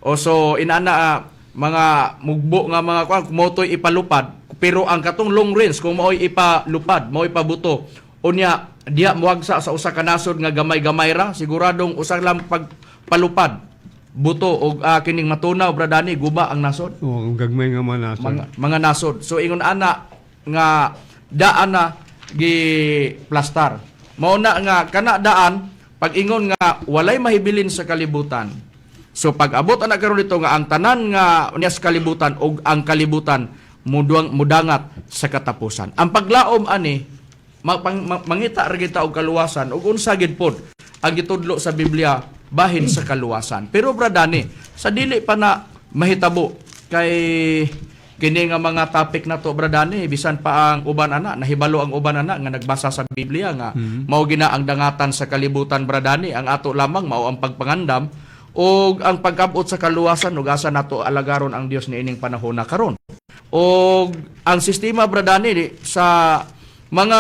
O so inana mga mugbo nga mga kuan kumotoy ipalupad pero ang katong long range kung maoy ipalupad, maoy pabuto unya diha muagsa sa usa ka nasod nga gamay-gamay ra siguradong usa lang pagpalupad buto og kining matunaw bradani guba ang nasod. Ang gagmay nga mga nasod. Mga nasod. So ingon ana nga daan na gi plastar. Mao na nga kana daan pag ingon nga walay mahibilin sa kalibutan. So pag abot ana karon dito nga ang tanan nga niya sa kalibutan og ang kalibutan mudangat sa katapusan. Ang paglaom ani mangita ra kita og kaluwasan ug unsa gid pod ang gitudlo sa Biblia bahin sa kaluwasan. Pero bradani, sa dili pa na mahitabo kay kini nga mga topic na to bradani, bisan pa ang uban ana, nahibalo ang uban ana nga nagbasa sa Biblia nga mao gina ang dangatan sa kalibutan bradani, ang ato lamang mao ang pagpangandam o ang pag-abot sa kaluwasan ug asa nato alagaron ang Dios niining panahon na karon. O ang sistema bradani sa mga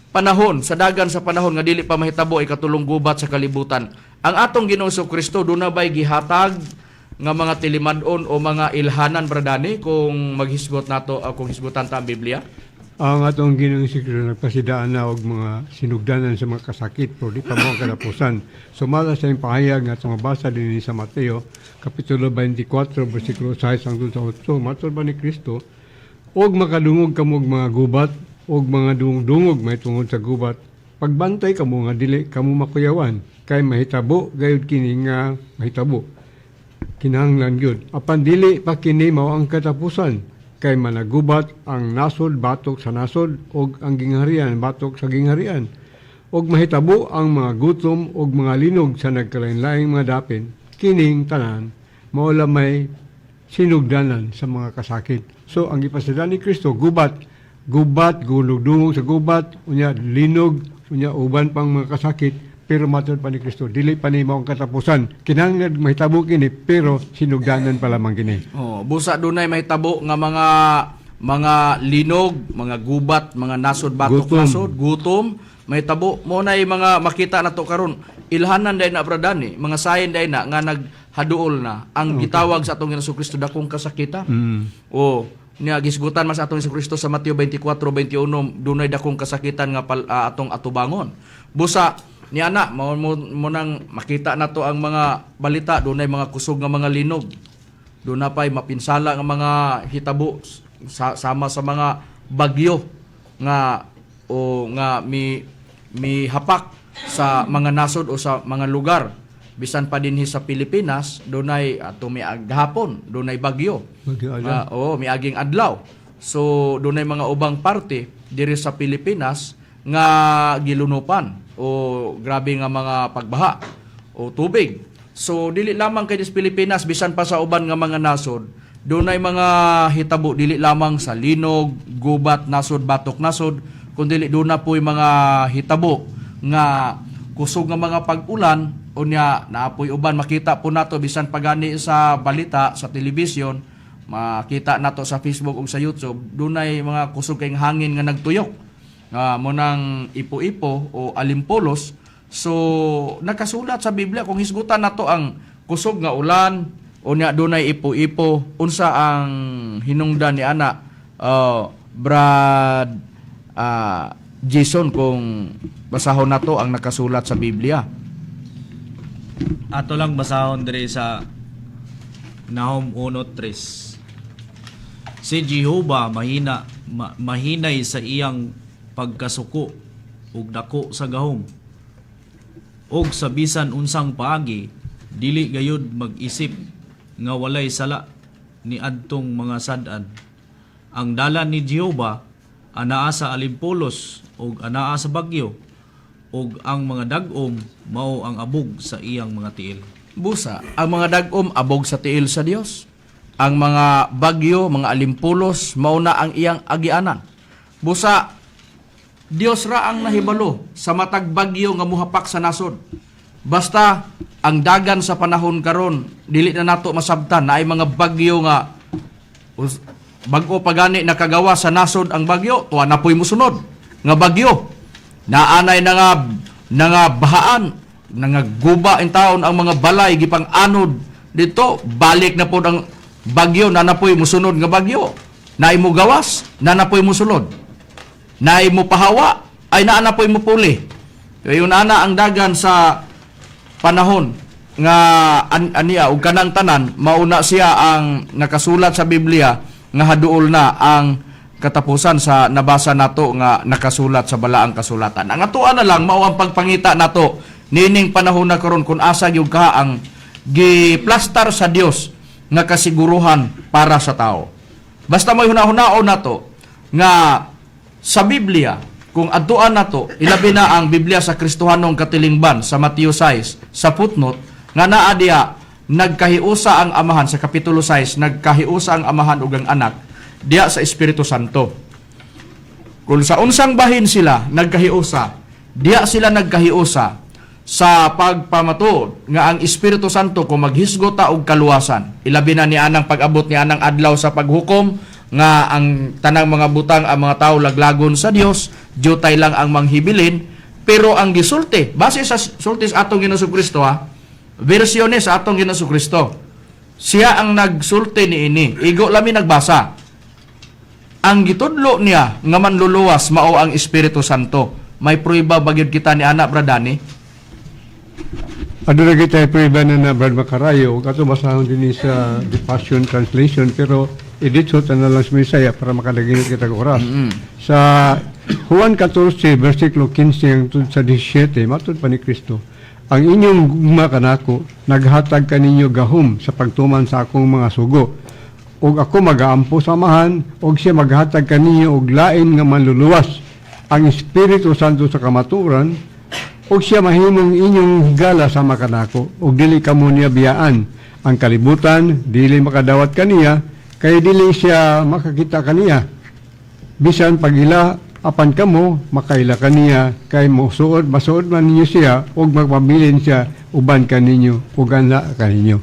panahon, sa dagan sa panahon nga dili pa mahitabo ay katulong gubat sa kalibutan. Ang atong Ginoong Kristo do na bay gihatag nga mga tilimad-on o mga ilhanan bradani kung maghisgot nato kung hisgotan ta ang Biblia? Ang atong Ginoong Kristo nagpasidaan na og mga sinugdanan sa mga kasakit pero di pa mo katapusan. Sumala sa iyong pahayag nga itong mabasa din sa Mateo, Kapitulo 24, versikulo 6 hangtod sa 8. Matod ba ni Kristo, og makadungog kamo og mga gubat, og mga dungog may tungod sa gubat, pagbantay kamo nga dili kamo makuyawan, kay mahitabo, gayud kini nga mahitabo. Kinahanglan gyud. Apan dili pa kini mao ang katapusan, kay managubat ang nasod batok sa nasod og ang gingharian batok sa gingharian og mahitabo ang mga gutom og mga linog sa nagkalain-laing mga dapin kining tanan mao may sinugdanan sa mga kasakit. So ang gipasidaan ni Kristo gubat gulog-dungog sa gubat unya linog unya uban pang mga kasakit pero matod pa ni Kristo dili pa ni mao ang katapusan kinahanglan mahitabo kini pero sinugdanan pa lamang kini. Busa dunay mahitabo nga mga linog, mga gubat, mga nasod batok nasod, gutom, mahitabo mo nay mga makita nato karon. Ilhanan day na bradani, mga sayen day na nga naghaduol na ang gitawag sa atong Ginoong Kristo dakong kasakitan. Niya gisgutan mas atong Ginoong Kristo sa Mateo 24:21 dunay dakong kasakitan nga atong atubangon. Busa ni ana mo nang makita nato ang mga balita dunay mga kusog nga mga linog. doon na pa'y mapinsala ng mga hitabo sama sa mga bagyo nga o nga mi hapak sa mga nasod o sa mga lugar bisan pa dinhi sa Pilipinas dunay ato miaghapon dunay bagyo miaging adlaw so dunay mga ubang parte diri sa Pilipinas nga gilunupan o grabe nga mga pagbaha o tubig so dili lamang kay sa Pilipinas bisan pa sa uban nga mga nasod dunay mga hitabo dili lamang sa linog gubat nasod batok nasod kundi doon na po'y mga hitabo nga kusog nga mga pag-ulan unya naapoy uban makita po nato bisan pagani sa balita sa telebisyon makita nato sa Facebook ug sa YouTube dunay mga kusog kay hangin nga nagtuyok mo nang ipo-ipo o alimpolos so nakasulat sa Biblia kung hisgutan nato ang kusog nga ulan unya dunay ipo-ipo unsa ang hinungdan ni ana Brad Jason kung basahon nato ang nakasulat sa Biblia. Ato lang basahon diri sa Nahum 1:3. Si Jehovah mahinay sa iyang pagkasuko ug dako sa gahom. Og sa bisan unsang paagi dili gayud mag-isip nga walay sala ni adtong mga sad-an. Ang dalan ni Jehovah anaa sa alimpulos ug anaa sa bagyo ug ang mga dag-om mao ang abog sa iyang mga tiil. Busa, ang mga dag-om abog sa tiil sa Dios. Ang mga bagyo, mga alimpulos mao na ang iyang agianan. Busa, Dios ra ang nahibalo sa matag bagyo nga muhapak sa nasod. Basta ang dagan sa panahon karon dili na nato masabtan na ay mga bagyo nga bag-o pagani nakagawa sa nasod ang bagyo tuwa na po'y musunod nga bagyo naanay na nga bahaan nga guba in taon ang mga balay gipang anod dito balik na po ang bagyo na napoy musunod nga bagyo na imo gawas na napoy musulod na imo pahawa ay naa na po'y mupuli yun ana ang dagan sa panahon nga aniya ug kanang tanan mauna siya ang nakasulat sa Biblia nga haduol na ang katapusan sa nabasa nato nga nakasulat sa balaang kasulatan. Ang atuan na lang mao ang pagpangita nato nining panahon na karon kun asa gyud ka ang giplastar sa Dios nga kasiguruhan para sa tao. Basta may hunahunao nato nga sa Biblia kung atuan nato ilabi na ang Biblia sa Kristohanong Katilingban sa Mateo 6 sa footnote nga naa diha nagkahiusa ang amahan sa kapitulo 6 nagkahiusa ang amahan ug ang anak diya sa Espiritu Santo. Kung sa unsang bahin sila nagkahiusa, diya sila nagkahiusa sa pagpamatud nga ang Espiritu Santo kung maghisgota og kaluwasan. Ilabi na ni anang pag-abot ni anang adlaw sa paghukom nga ang tanang mga butang ang mga tao laglagon sa Dios, jutay lang ang manghibilin, pero ang gisulti base sa sultis atong Ginoong Kristo bersyones sa atong Ginoong Kristo. Siya ang nagsulti niini. Igo lami nagbasa. Ang gitudlo niya nga manluluwas mao ang Espiritu Santo. May prueba bagyod kita ni anak Bradani? Aduna kita prueba na Brad Macarayo kato basahon din sa The Passion Translation pero edit na lang sa Misaya para makadaginit kita ng oras. Sa Juan 14 versikulo 15 hangtod sa 17 matud pa ni Kristo. Ang inyong gugma kanako naghatag kaninyo gahom sa pagtuman sa akong mga sugo. Og ako magaampo samahan og siya maghatag kaninyo og lain nga manluluwas ang Espiritu Santo sa kamaturan og siya mahimong inyong higala sama kanako og dili kamo niya biyaan ang kalibutan dili makadawat kaniya kay dili siya makakita kaniya bisan pagila apan kamo makaila kaniya kay masuod man ninyo siya og magpabilin siya uban kaninyo ug anla kaninyo.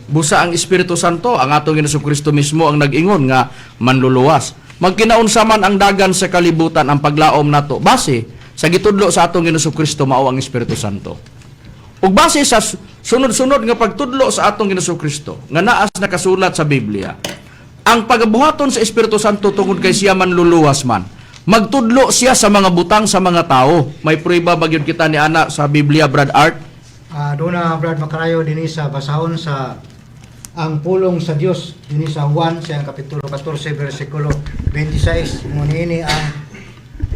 Busa ang Espiritu Santo ang atong Ginoong Kristo mismo ang nag-ingon nga manluluwas. Magkinaunsa man ang dagan sa kalibutan ang paglaom nato base sa gitudlo sa atong Ginoong Kristo mao ang Espiritu Santo. Ug base sa sunod-sunod nga pagtudlo sa atong Ginoong Kristo nga naas nakasulat sa Biblia, ang pagabuhaton sa Espiritu Santo tungod kay siya manluluwas man, magtudlo siya sa mga butang sa mga tao. May prueba bagyod kita ni ana sa Biblia, Brad Art? Doon na Brad Macarayo din sa basahon sa ang pulong sa Dios dinhi sa Juan sa kapitulo 14 bersikulo 26.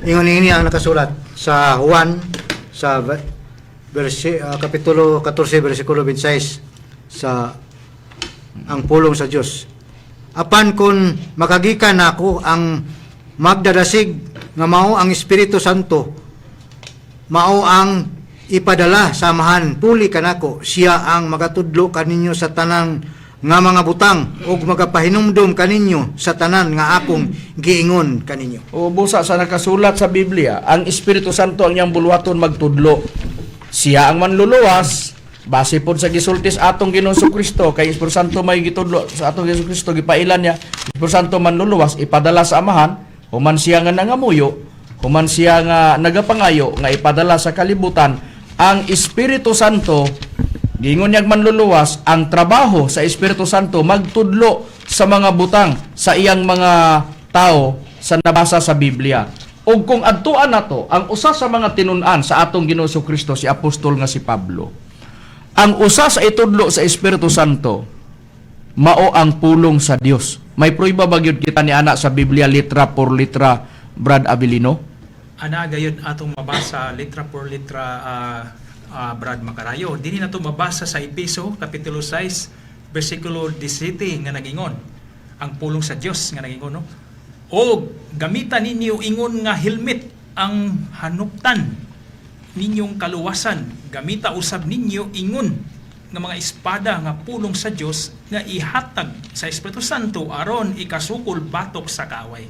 Ingon ini ang nakasulat sa Juan sa kapitulo 14 bersikulo 26 sa ang pulong sa Dios. Apan kun makagikan nako ang magdadasig nga mao ang Espiritu Santo, mao ang ipadala samahan puli kanako, siya ang magatudlo kaninyo sa tanang nga mga butang ug magapahinumdom kaninyo sa tanan nga akong giingon kaninyo. O busa sa nakasulat sa Biblia, ang Espiritu Santo ang iyang buluhaton magtudlo. Siya ang manluluwas base pod sa gisultis atong Ginoong Kristo, kay Espiritu Santo may gitudlo sa atong Ginoong Kristo, gipailan niya Espiritu Santo manluluwas ipadala sa amahan, human siya nga nangamuyo, human siya nga nagapangayo nga ipadala sa kalibutan. Ang Espiritu Santo gingon niyag manluluwas, ang trabaho sa Espiritu Santo magtudlo sa mga butang sa iyang mga tao sa nabasa sa Biblia. Ug kung adtuan nato ang usa sa mga tinun-an sa atong Ginoong Kristo, si apostol nga si Pablo, ang usa sa itudlo sa Espiritu Santo mao ang pulong sa Dios. May prueba ba gyud kita ni ana sa Biblia litra por litra, Brad Abilino? Ana gayud atong mabasa litra por litra, Brad Macarayo. Dili na to mabasa sa Epeso kapitulo 6 bersikulo 17 nga nagingon ang pulong sa Dios nga nagingon, no? O gamitan ninyo ingon nga helmet ang hanuptan ninyong kaluwasan, gamita usab ninyo ingon nga mga espada nga pulong sa Dios nga ihatag sa Espiritu Santo aron ikasukol batok sa kaaway.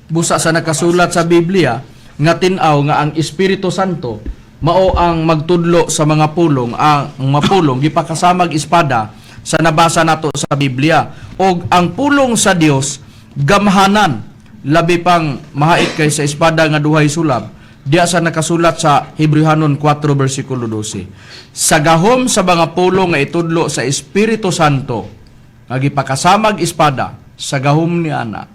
Busa sa nakasulat sa Biblia nga tin-aw nga ang Espiritu Santo mao ang magtudlo sa mga pulong, ang mapulong gipakasamag espada sa nabasa nato sa Biblia. Og ang pulong sa Dios gamhanan, labi pang mahait kay sa espada nga duhay sulab. Diya sa nakasulat sa Hebrehanon 4 bersikulo 12. Sa gahom sa mga pulong nga itudlo sa Espiritu Santo nga gipakasamag espada sa gahom ni ana,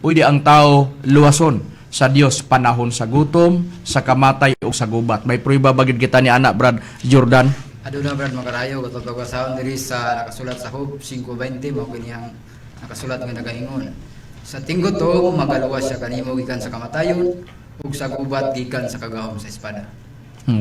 pwede ang tao luwason sa Dios panahon sa gutom, sa kamatay o sa gubat. May prueba bagid kita ni anak Brad Jordan? Aduna Brad Macarayo, katong pagbasaon diri sa nakasulat sa Job 5:20, mao kini ang nakasulat nga nagaingon. Sa tinggot to magaluwas siya kanimo gikan sa kamatayon ug sa gubat gikan sa kagahom sa espada.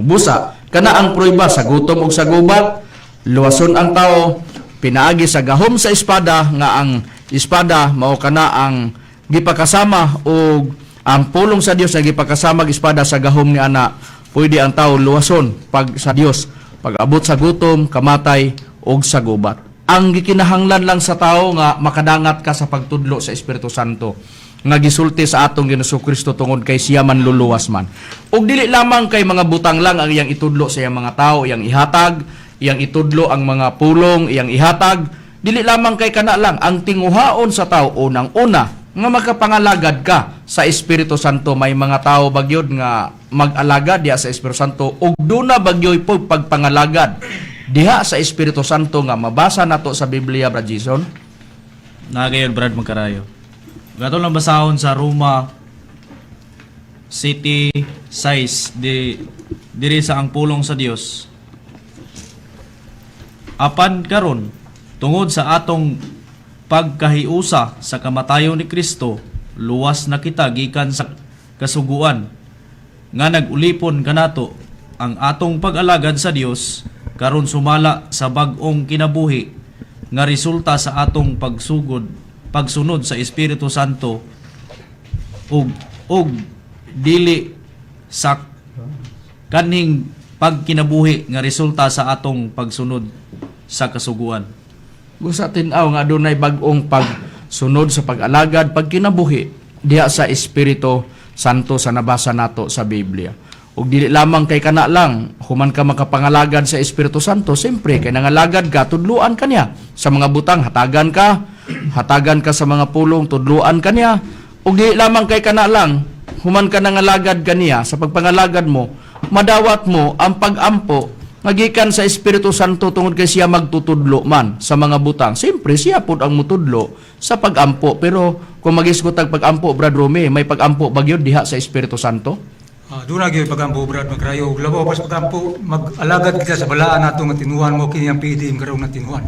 Busa kana ang prueba sa gutom ug sa gubat, luwason ang tao pinaagi sa gahom sa espada, nga ang espada mao kana ang gipakasama og ang pulong sa Dios nga gipakasamag espada sa gahom ni ana. Pwede ang tao luwason pag sa Dios, pag abot sa gutom, kamatay ug sa gubat. Ang gikinahanglan lang sa tao nga makadangat ka sa pagtudlo sa Espiritu Santo nga gisulti sa atong Ginoong Kristo tungod kay siya man luluwas man. Ug dili lamang kay mga butang lang ang iyang itudlo sa iyang mga tao, iyang ihatag, iyang itudlo ang mga pulong, iyang ihatag. Dili lamang kay kana lang ang tinguhaon sa tao unang-una nga makapangalagad ka sa Espiritu Santo. May mga tao bagyod nga mag-alagad diha sa Espiritu Santo ug duna bagyoy po pagpangalagad diha sa Espiritu Santo nga mabasa nato sa Biblia, Brad Jason. Nagayon, Brad Macarayo. Gato lang basahon sa Roma City 6 diri sa ang pulong sa Dios. Apan karon tungod sa atong pagkahiusa sa kamatayon ni Kristo, luwas na kita gikan sa kasuguan nga nagulipon kanato ang atong pag-alagad sa Dios karon sumala sa bag-ong kinabuhi nga resulta sa atong pagsunod sa Espiritu Santo ug dili sa kaning pagkinabuhi nga resulta sa atong pagsunod sa kasuguan. Gusa tin-aw nga adunay bag-ong pagsunod sa pag-alagad, pagkinabuhi diha sa Espiritu Santo sa nabasa nato sa Biblia. Ug dili lamang kay kana lang, human ka makapangalagad sa Espiritu Santo, siyempre kay nangalagad ka, tudluan ka niya sa mga butang, hatagan ka sa mga pulong, tudluan ka niya. Ug dili lamang kay kana lang, human ka nangalagad kaniya, sa pagpangalagad mo, madawat mo ang pag-ampo magikan sa Espiritu Santo tungod kay siya magtutudlo man sa mga butang. Siyempre, siya po ang mutudlo sa pag-ampo. Pero kung mag-isgot ang pag-ampo, Brad Romy, may pag-ampo bagyod diha sa Espiritu Santo? Doon na gyud pag-ampo, Brad Macarayo. Labaw pas pag-ampo, mag-alagad kita sa balaan nato nga tinuhan mo kini ang PDM karon nga tinuhan.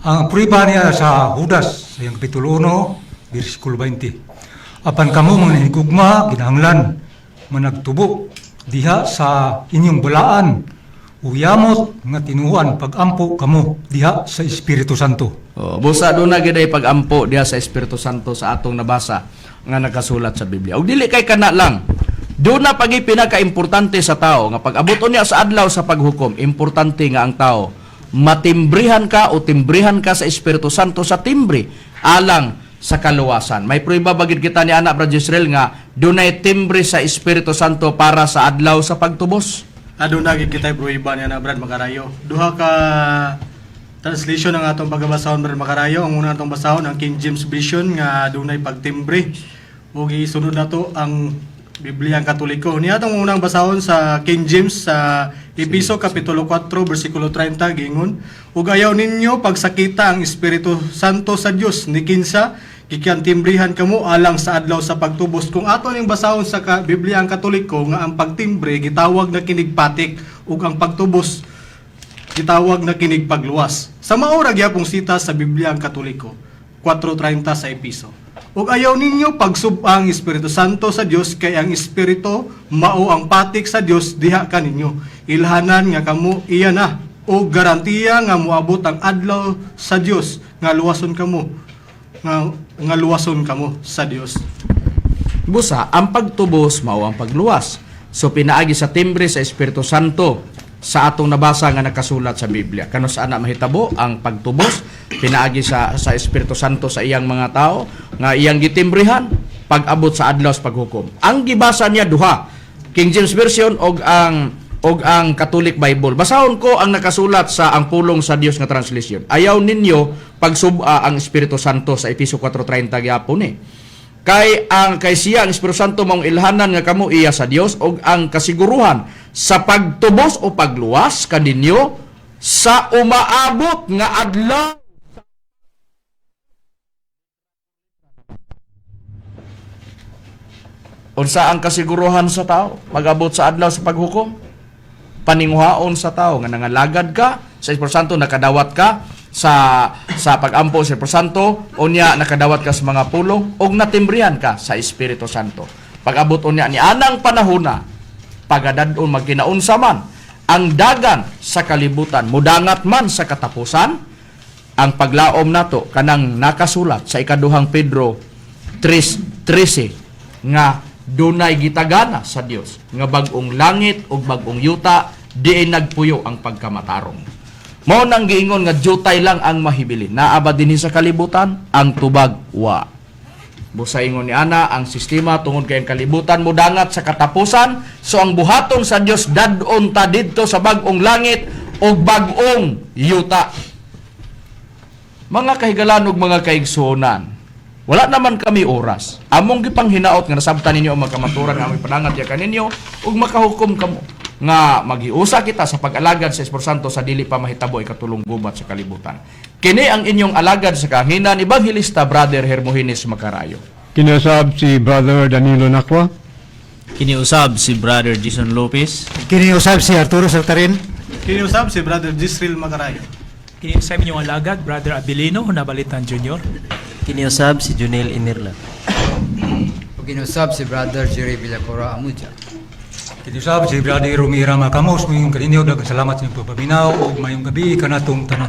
Ang prueba niya sa Judas, sa iyang kapitulo 1, versikulo 20. Apan kamo mga hinigugma, ginahanglan, managtubo, diha sa inyong balaan, uyamot nga tinuan pag-ampo kamo diha sa Espiritu Santo. Busa doon na giday pag-ampo diha sa Espiritu Santo sa atong nabasa nga nakasulat sa Biblia. Og dili kay kana lang. Doon na pagi pinaka-importante sa tao nga pag-abuton niya sa adlaw sa paghukom, importante nga ang tao matimbrihan ka o timbrihan ka sa Espiritu Santo sa timbre alang sa kaluwasan. May prueba bagid kita ni anak Brad Israel nga dunay timbre sa Espiritu Santo para sa adlaw sa pagtubos. Aduna gid kitay prueba niya na Brad Macarayo. Duha ka translation ang atong pagbasahon Brad Macarayo. Ang una atong basahon ang King James Version nga dunay pagtimbre. Ug isunod nato ang Biblia Katoliko. Niya atong unang basahon sa King James sa Episo kapitulo 4 bersikulo 30 gingon, ug ayaw ninyo pagsakita ang Espiritu Santo sa Dios ni kinsa gikan timbrihan kamo alang sa adlaw sa pagtubos. Kung ato ning basahon sa Biblia ang Katoliko nga ang pagtimbre gitawag na kinigpatik ug ang pagtubos gitawag na kinigpagluwas. Sa maura gyapong sita sa Biblia ang Katoliko 4:30 sa Episo. Ug ayaw ninyo pagsub-ang Espiritu Santo sa Dios kay ang Espiritu mao ang patik sa Dios diha kaninyo. Ilhanan nga kamo iya na o garantiya nga moabot ang adlaw sa Dios nga luwason kamo nga luwason kamo sa Dios. Busa, ang pagtubos mao ang pagluwas. So pinaagi sa timbre sa Espiritu Santo sa atong nabasa nga nakasulat sa Biblia. Kano sa ana mahitabo ang pagtubos pinaagi sa Espiritu Santo sa iyang mga tao nga iyang gitimbrehan pag-abot sa adlaw sa paghukom. Ang gibasa niya duha, King James Version og ang Catholic Bible. Basahon ko ang nakasulat sa ang pulong sa Dios nga translation. Ayaw ninyo pagsub-a ang Espiritu Santo sa Episo 4:30 gyapon eh. Kay siya ang Espiritu Santo mong ilhanan nga kamo iya sa Dios og ang kasiguruhan sa pagtubos o pagluwas kaninyo sa umaabot nga adlaw. Unsa ang kasiguruhan sa tao pag-abot sa adlaw sa paghukom? Paninguhaon sa tao nga nangalagad ka sa Espiritu Santo, nakadawat ka sa pag-ampo sa Espiritu Santo, unya nakadawat ka sa mga pulong og natimbrihan ka sa Espiritu Santo. Pag-abot unya ni anang panahona, pagadadon magkinaunsa man ang dagan sa kalibutan, mudangat man sa katapusan, ang paglaom nato kanang nakasulat sa ikaduhang Pedro 3:13 nga dunay gitagana sa Dios nga bag-ong langit ug bag-ong yuta diay nagpuyo ang pagkamatarong. Mao nang giingon nga jutay lang ang mahibilin. Naaba dinhi sa kalibutan ang tubag wa. Busa ingon ni ana ang sistema tungod kay ang kalibutan mudangat sa katapusan, so ang buhaton sa Dios dadon ta didto sa bag-ong langit ug bag-ong yuta. Mga kahigalan ug mga kaigsuonan, wala naman kami oras. Among gipanghinaot nga nasabtan ninyo ang magkamaturan nga among panangat ya kaninyo ug makahukom kamo nga maghiusa kita sa pag-alagad sa Espiritu Santo sa dili pa mahitabo ikatulong gubat sa kalibutan. Kini ang inyong alagad sa kahanginan Evangelista Brother Hermogenes Macarayo. Kinasab si Brother Danilo Nakwa. Kiniusab si Brother Jason Lopez. Kiniusab si Arturo Saltarin. Kiniusab si Brother Jisrael Macarayo. Kiniusab inyong alagad, Brother Abilino Nabalitan Jr. Kiniusab si Junel Inirla. O kinusab si Brother Jerry Villacora Amuja. Kinisab si Brother Romira Macamos, mayong kaninyo, dagang salamat sa inyong pagpaminaw, o mayong gabi kanatong tanan.